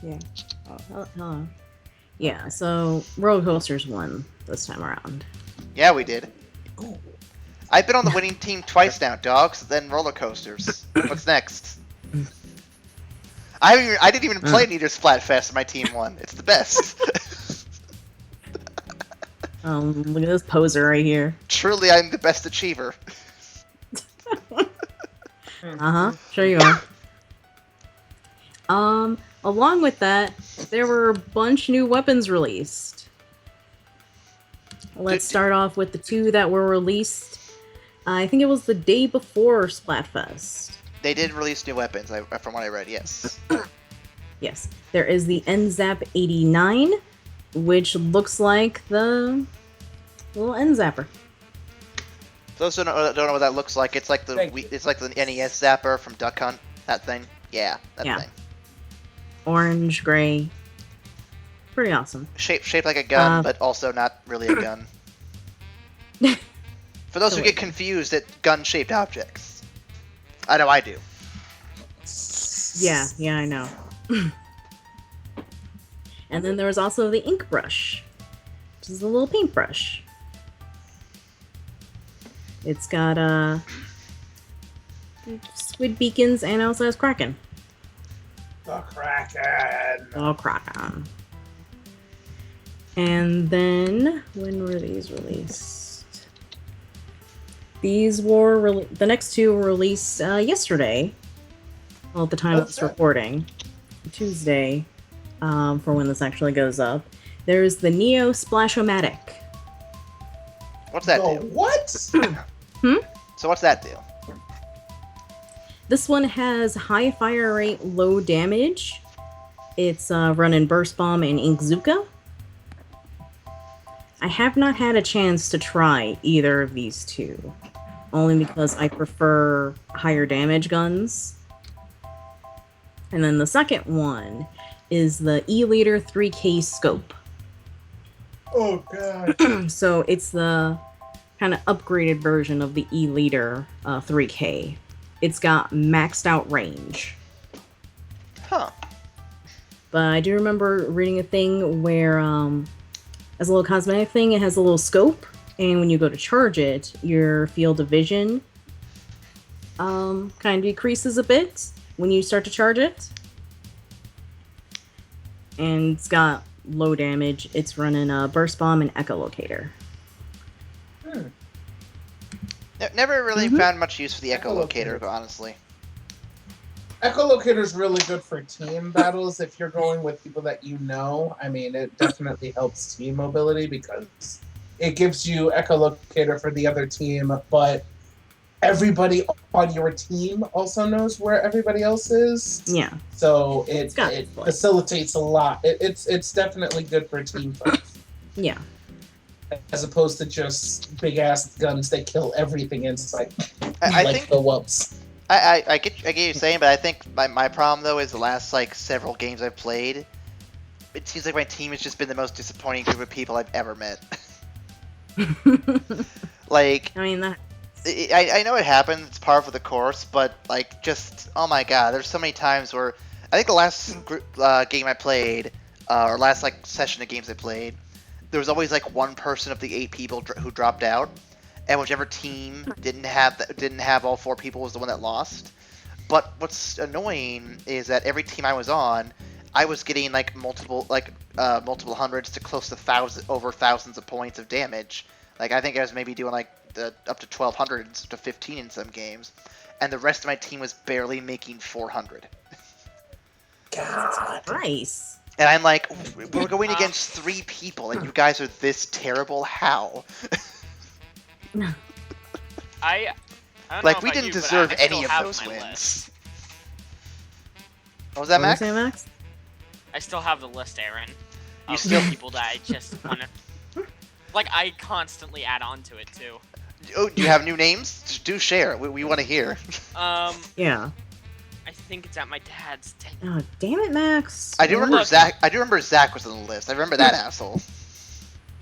Yeah. Oh, hello. Yeah, so roller coasters won this time around. Yeah, we did. Ooh. I've been on the winning team twice now, dogs, then roller coasters. What's next? I didn't even play neither Splatfest and my team won. It's the best. Look at this poser right here. Truly, I'm the best achiever. Sure you are. Along with that, there were a bunch new weapons released. Let's start off with the two that were released. I think it was the day before Splatfest. They did release new weapons, from what I read, yes. Yes. There is the NZAP 89, which looks like the little NZapper. Those who don't know what that looks like, it's like the NES Zapper from Duck Hunt. That thing. Yeah, that thing. Orange, gray. Pretty awesome. Shaped like a gun, but also not really a gun. For those who get confused at gun-shaped objects. I know I do. Yeah, I know. And then there was also the ink brush, which is a little paintbrush. It's got squid beacons and also has Kraken. The Kraken! Oh, Kraken. And then, when were these released? These were the next two were released yesterday. Well, at the time of this recording, Tuesday, for when this actually goes up. There's the Neo Splashomatic. What's that do? What? So what's that do? This one has high fire rate, low damage. It's running Burst Bomb and Inkzooka. I have not had a chance to try either of these two, only because I prefer higher damage guns. And then the second one is the E-Liter 3K Scope. Oh, God. So it's the kind of upgraded version of the E-Liter 3K. It's got maxed out range. Huh. But I do remember reading a thing where, as a little cosmetic thing, it has a little scope, and when you go to charge it, your field of vision kind of decreases a bit when you start to charge it. And it's got low damage. It's running a Burst Bomb and Echolocator. Never really found much use for the Echolocator, honestly. Echolocator's really good for team battles if you're going with people that you know. I mean, it definitely helps team mobility because it gives you Echolocator for the other team, but everybody on your team also knows where everybody else is. Yeah. So it facilitates a lot. It's definitely good for team fights. Yeah. As opposed to just big ass guns that kill everything in sight. I like think the whoops. I get what you're saying, but I think my problem though is the last several games I've played, it seems like my team has just been the most disappointing group of people I've ever met. I mean I know it happens, it's par for the course, but oh my god, there's so many times where I think the last game I played, or last session of games I played, there was always one person of the 8 people who dropped out. And whichever team didn't have all 4 people was the one that lost. But what's annoying is that every team I was on, I was getting multiple hundreds to close to over thousands of points of damage. I think I was maybe doing up to 1,200 to 15 in some games, and the rest of my team was barely making 400. God, nice. And I'm like, we're going against 3 people, and you guys are this terrible. How? I don't Like, know we about didn't you, but deserve I still any of have those my wins. list. What was that, What Max? were you saying, Max? I still have the list, Aaron. You Of still- people that I just want to... Like, I constantly add on to it, too. Oh, do you have new names? Do share. We want to hear. Yeah. I think it's at my dad's. Oh, damn it, Max. I do remember Look. Zach. I do remember Zach was on the list. I remember that asshole.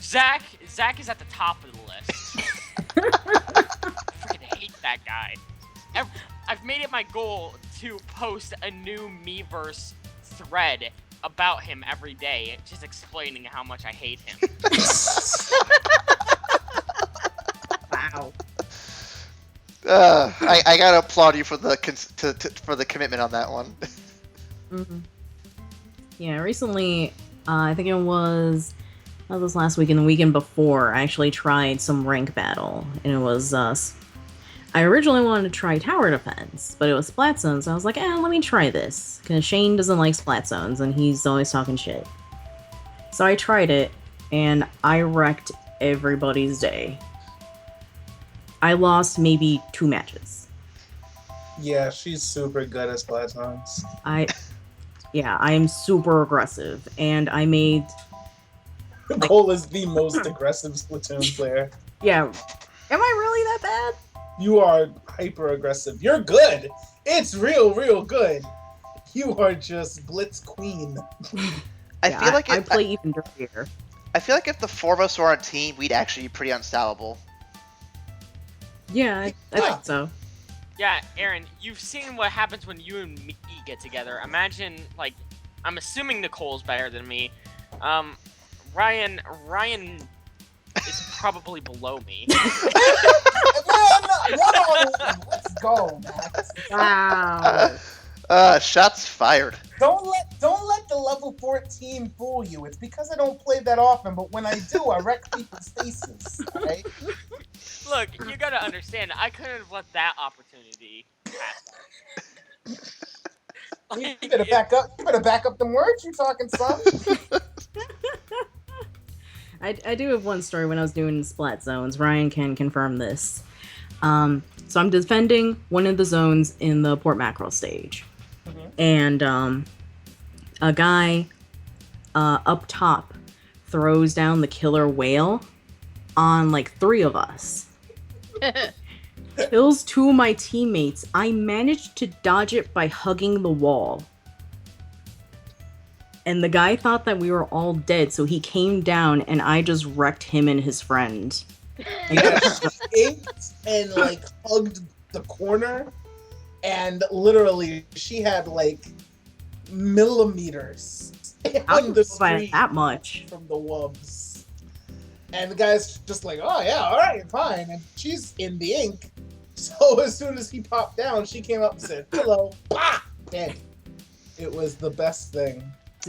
Zach is at the top of the list. I freaking hate that guy. I've made it my goal to post a new Miiverse thread about him every day, just explaining how much I hate him. Wow. I gotta applaud you for the for the commitment on that one. Mm-hmm. Yeah, recently, I think it was last week and the weekend before, I actually tried some rank battle, and it was I originally wanted to try tower defense, but it was splat zones. So I was like, let me try this, because Shane doesn't like splat zones, and he's always talking shit. So I tried it, and I wrecked everybody's day. I lost maybe 2 matches. Yeah, she's super good at splat zones. I am super aggressive, and I made... Cole is the most aggressive Splatoon player. Yeah. Am I really that bad? You are hyper aggressive. You're good. It's real good. You are just Blitz Queen. I feel like I play even dirtier. I feel like if the 4 of us were on a team, we'd actually be pretty unstoppable. Yeah, I think so. Yeah, Aaron, you've seen what happens when you and me get together. Imagine, like, I'm assuming Nicole's better than me. Ryan is probably below me. Let's go, Max. Wow. Shots fired. Don't let the level 14 fool you. It's because I don't play that often, but when I do, I wreck people's faces. Right? Look, you gotta understand, I couldn't have let that opportunity pass up. You better back up. You better back up them words you talking, son. I do have one story when I was doing splat zones. Ryan can confirm this. So I'm defending one of the zones in the Port Mackerel stage. And a guy up top throws down the killer whale on like 3 of us. Kills 2 of my teammates. I managed to dodge it by hugging the wall. And the guy thought that we were all dead, so he came down and I just wrecked him and his friend. Yeah, she inked and like hugged the corner, and literally she had like millimeters on the screen that much from the wubs. And the guy's just like, oh yeah, all right, fine. And she's in the ink. So as soon as he popped down, she came up and said, hello, bah! Dead. It was the best thing.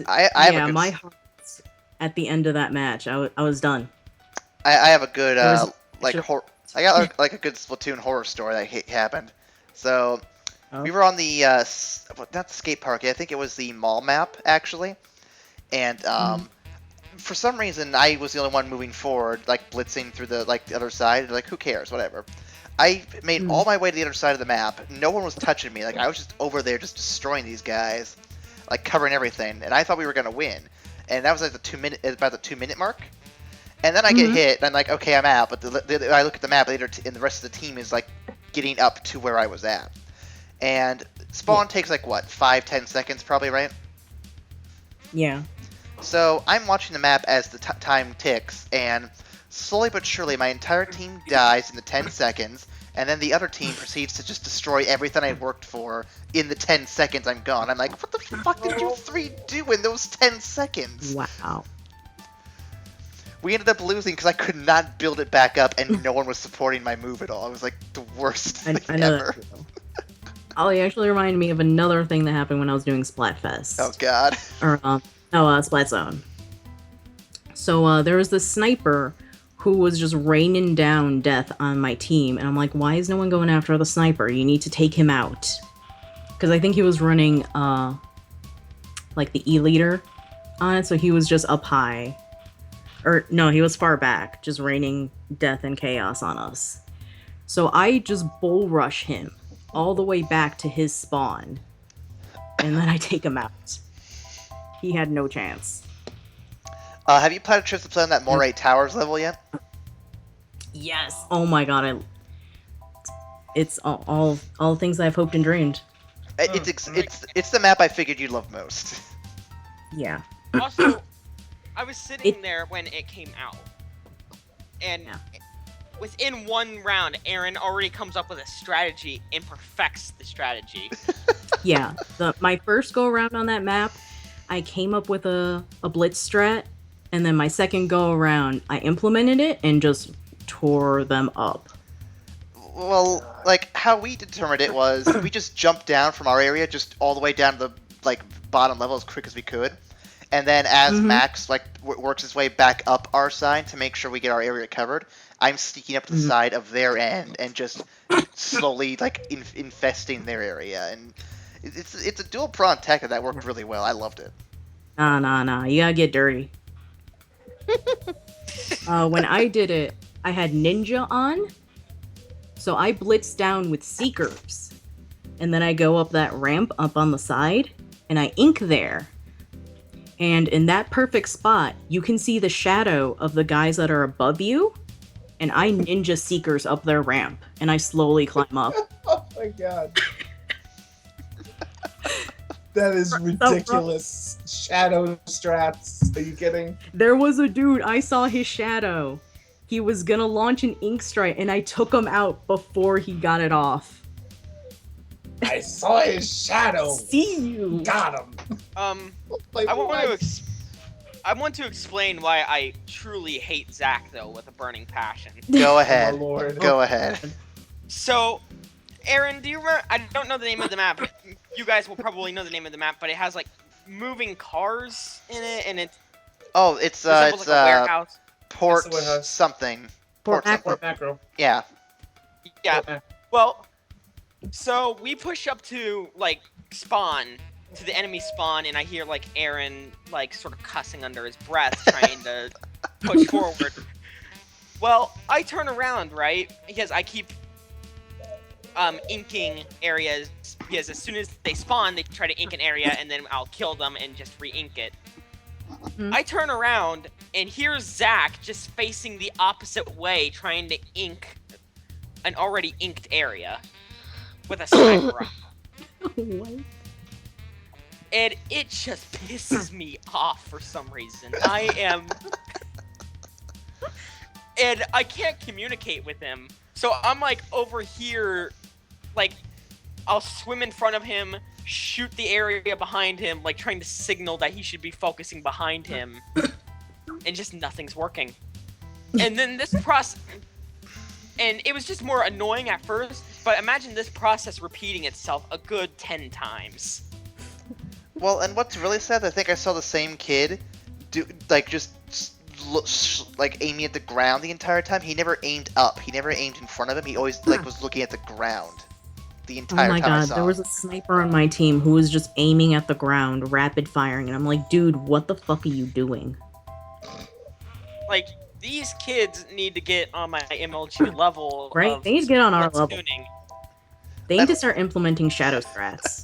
My heart at the end of that match, I was done. I have a good I got like a good Splatoon horror story that happened. So we were on the not the skate park. I think it was the mall map actually, and for some reason I was the only one moving forward, like blitzing through the other side. Like, who cares? Whatever. I made all my way to the other side of the map. No one was touching me. Like, I was just over there just destroying these guys, like covering everything. And I thought we were gonna win. And that was like about the 2-minute mark. And then I get hit, and I'm like, okay, I'm out. But I look at the map later, and the rest of the team is like getting up to where I was at. And spawn takes like what, 5-10 seconds, probably, right? Yeah. So I'm watching the map as the time ticks, and slowly but surely my entire team dies in the 10 seconds, and then the other team proceeds to just destroy everything I worked for in the 10 seconds I'm gone. I'm like, what the fuck did you 3 do in those 10 seconds? Wow. We ended up losing because I could not build it back up, and no one was supporting my move at all. It was like the worst thing I know ever. Ollie actually reminded me of another thing that happened when I was doing Splatfest. Oh god. Or Splat Zone. So there was this sniper who was just raining down death on my team, and I'm like, why is no one going after the sniper? You need to take him out. Because I think he was running like the E-leader on it, so he was just up high. Or no, he was far back, just raining death and chaos on us. So I just bull rush him all the way back to his spawn, and then I take him out. He had no chance. Have you planned a trip to play on that Moray Towers level yet? Yes. Oh my god, it's all things I've hoped and dreamed. It's the map I figured you'd love most. Yeah. Also, I was sitting there when it came out, and within one round, Aaron already comes up with a strategy and perfects the strategy. Yeah. My first go around on that map, I came up with a blitz strat, and then my second go around, I implemented it and just tore them up. Well, like, how we determined it was, we just jumped down from our area, just all the way down to the, bottom level as quick as we could. And then as Max, works his way back up our side to make sure we get our area covered, I'm sneaking up to the side of their end and just slowly, infesting their area. And it's a dual-pronged tactic that worked really well. I loved it. Nah. You gotta get dirty. When I did it, I had Ninja on. So I blitz down with Seekers, and then I go up that ramp up on the side, and I ink there. And in that perfect spot, you can see the shadow of the guys that are above you, and I Ninja Seekers up their ramp, and I slowly climb up. Oh my god. That is ridiculous. Shadow strats. Are you kidding? There was a dude, I saw his shadow. He was gonna launch an ink strike, and I took him out before he got it off. I saw his shadow. See you. Got him. I want to explain why I truly hate Zach, though, with a burning passion. Go ahead. Oh, Lord. Go ahead. So, Aaron, do you remember? I don't know the name of the map. You guys will probably know the name of the map, but it has moving cars in it, and it's a warehouse. Port something. Port Macro. Yeah. Yeah. Well, so we push up to spawn, to the enemy spawn, and I hear Aaron sort of cussing under his breath, trying to push forward. Well, I turn around, right? Because I keep inking areas, because as soon as they spawn, they try to ink an area, and then I'll kill them and just re-ink it. I turn around, and here's Zach just facing the opposite way, trying to ink an already inked area with a sniper rifle. What? And it just pisses me off for some reason. And I can't communicate with him. So I'm over here, I'll swim in front of him, shoot the area behind him, trying to signal that he should be focusing behind him, and just nothing's working. And then this process, and it was just more annoying at first, but imagine this process repeating itself a good 10 times. Well, and what's really sad, I think I saw the same kid do, aiming at the ground the entire time. He never aimed up. He never aimed in front of him. He always, was looking at the ground. The entire time. Oh my god, there was a sniper on my team who was just aiming at the ground, rapid firing, and I'm like, dude, what the fuck are you doing? These kids need to get on my MLG level. Right? They need to get on our level. Tuning. They need to start implementing shadow strats.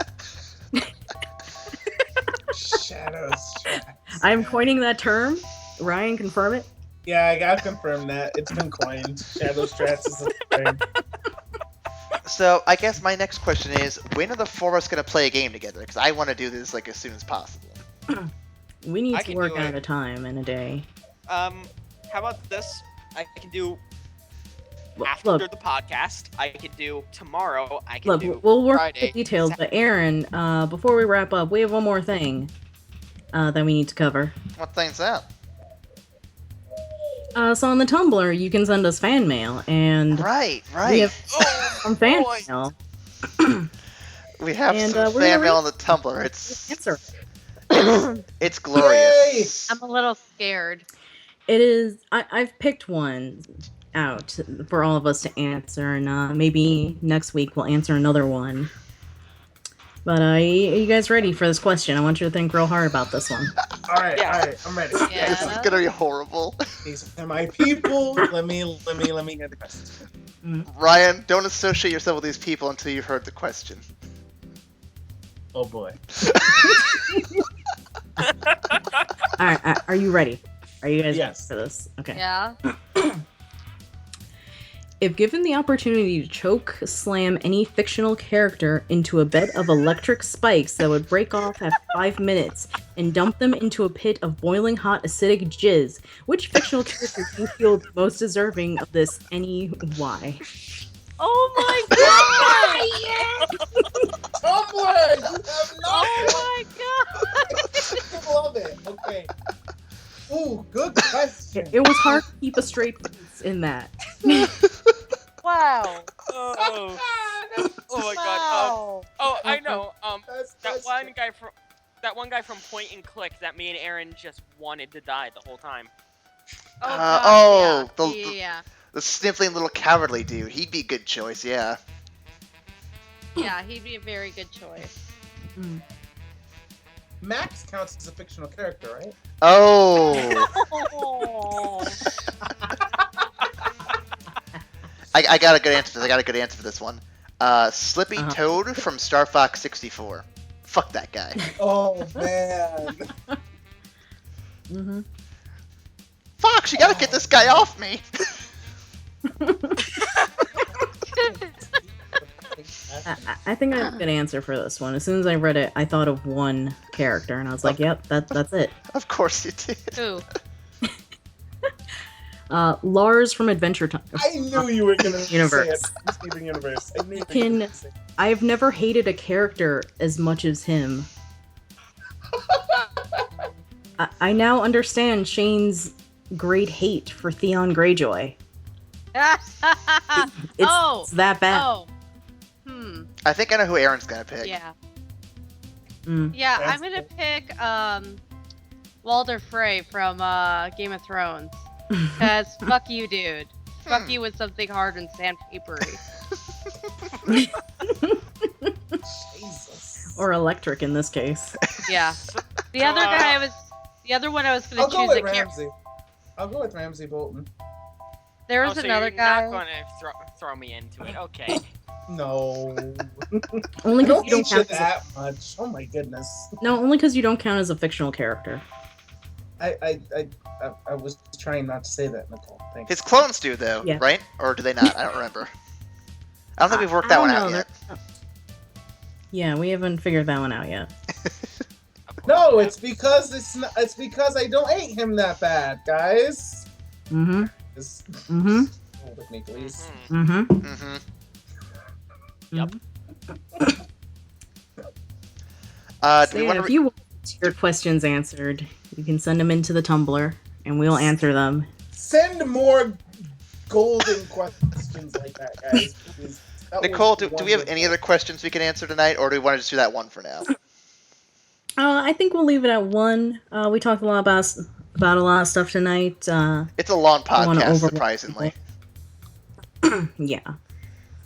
Shadow strats. I'm coining that term. Ryan, confirm it? Yeah, I gotta confirm that. It's been coined. Shadow strats is a thing. So, I guess my next question is, when are the four of us going to play a game together? Because I want to do this, as soon as possible. We need to work out a time and a day. How about this? I can do after the podcast. I can do tomorrow. I can do we'll work Friday. The details, but Aaron, before we wrap up, we have one more thing that we need to cover. What thing's that? So on the Tumblr, you can send us fan mail, and right. We have some fan mail. We have some fan mail on the Tumblr. It's glorious. I'm a little scared. It is. I've picked one out for all of us to answer, and maybe next week we'll answer another one. But are you guys ready for this question? I want you to think real hard about this one. All right, I'm ready. Yeah. This is gonna be horrible. These are my people. Let me hear the question. Ryan, don't associate yourself with these people until you've heard the question. Oh boy. All right, are you ready? Are you guys ready Yes. for this? Okay. Yeah. If given the opportunity to choke slam any fictional character into a bed of electric spikes that would break off at 5 minutes and dump them into a pit of boiling hot acidic jizz, which fictional character do you feel most deserving of this? Any why? Oh my god! Tumblr! You have not. Oh my god! I love it. Okay. Ooh, good question. It was hard to keep a straight face in that. Wow. Oh my god. I know. That one guy from Point and Click that me and Aaron just wanted to die the whole time. The sniffling little cowardly dude. He'd be a good choice, yeah. Yeah, he'd be a very good choice. Max counts as a fictional character, right? Oh. I got a good answer. I got a good answer for this one. Slippy Toad from Star Fox 64. Fuck that guy. Oh man. Fox, you gotta get this guy off me. I think I have a good answer for this one. As soon as I read it, I thought of one character, and I was like, "Yep, that's it." Of course you did. Who? Lars from Adventure Time. I knew you were gonna Universe. say it. Steven Universe. I knew you were gonna say it. I've never hated a character as much as him. I now understand Shane's great hate for Theon Greyjoy. It's that bad. Oh. I think I know who Aaron's gonna pick. Yeah. Yeah, I'm gonna pick Walder Frey from Game of Thrones. Cause fuck you, dude. Fuck you with something hard and sandpapery. Jesus. Or electric in this case. Yeah. The other one I was gonna I'll choose go with a character. Ramsey. I'll go with Ramsey Bolton. There was so another you're guy. not gonna throw me into it. Okay. No. Only I because don't you don't hate you count. that much. Oh my goodness. No, only because you don't count as a fictional character. I was trying not to say that, Nicole. Thanks. His clones do, though, Yeah. right? Or do they not? I don't remember. I don't think we've worked that one out yet. Yeah, we haven't figured that one out yet. No, it's because it's because I don't hate him that bad, guys. Mm-hmm. Hold with me, please. Mm-hmm. Yep. Do we want if you want your questions answered, you can send them into the Tumblr, and we'll answer them. Send more golden questions like that, guys. Please. That Nicole, was do we have any other questions we can answer tonight, or do we want to just do that one for now? I think we'll leave it at one. We talked a lot about a lot of stuff tonight. It's a long podcast, overlook surprisingly. Yeah.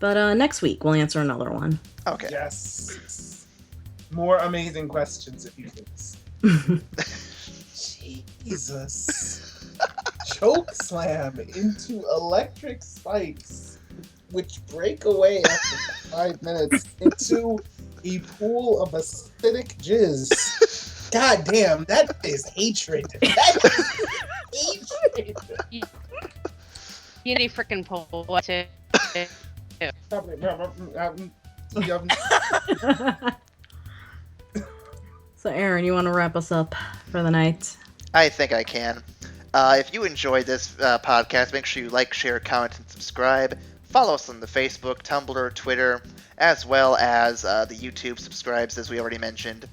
But next week, we'll answer another one. Okay. Yes. More amazing questions, if you please. Jesus. Choke slam into electric spikes, which break away after 5 minutes into a pool of acidic jizz. God damn, that is hatred. That is hatred. You need freaking poet too. So, Aaron, you want to wrap us up for the night? I think I can. If you enjoyed this podcast, make sure you like, share, comment, and subscribe. Follow us on the Facebook, Tumblr, Twitter, as well as the YouTube subscribes, as we already mentioned.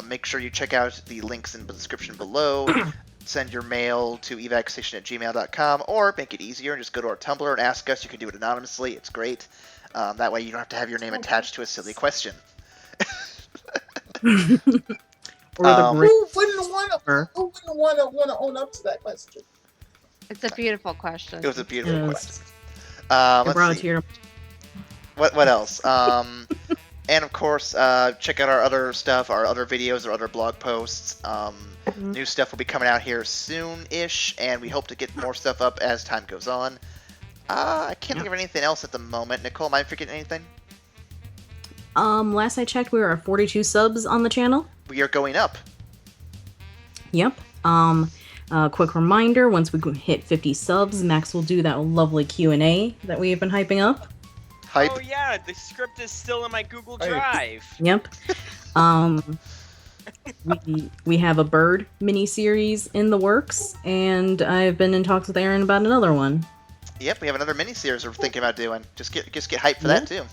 Make sure you check out the links in the description below. Send your mail to evacstation@gmail.com, or make it easier and just go to our Tumblr and ask us. You can do it anonymously. It's great. That way you don't have to have your name attached to a silly question. Or the Who wouldn't want to own up to that question? It's a beautiful question. It was a beautiful Yes. question. brought Let's to see. your... What else? And of course, check out our other stuff, our other videos, our other blog posts. New stuff will be coming out here soon-ish, and we hope to get more stuff up as time goes on. I can't think of anything else at the moment. Nicole, am I forgetting anything? Last I checked, we were at 42 subs on the channel. We are going up. Yep. Quick reminder, once we hit 50 subs, Max will do that lovely Q&A that we have been hyping up. Hype. Oh yeah, the script is still in my Google Drive. Yep. We have a bird mini-series in the works, and I've been in talks with Aaron about another one. Yep, we have another mini-series we're thinking about doing. Just get hyped for that too.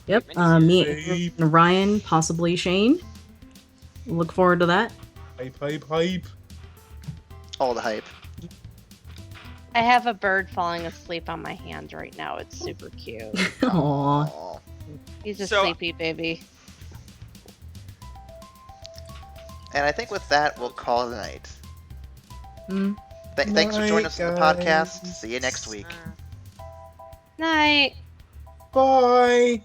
Yep, me and Ryan, possibly Shane. Look forward to that. Hype. All the hype. I have a bird falling asleep on my hand right now. It's super cute. Aww. He's a sleepy baby. And I think with that, we'll call it a night. Thanks for Night, joining us on the guys. podcast. See you next week. Night. Bye.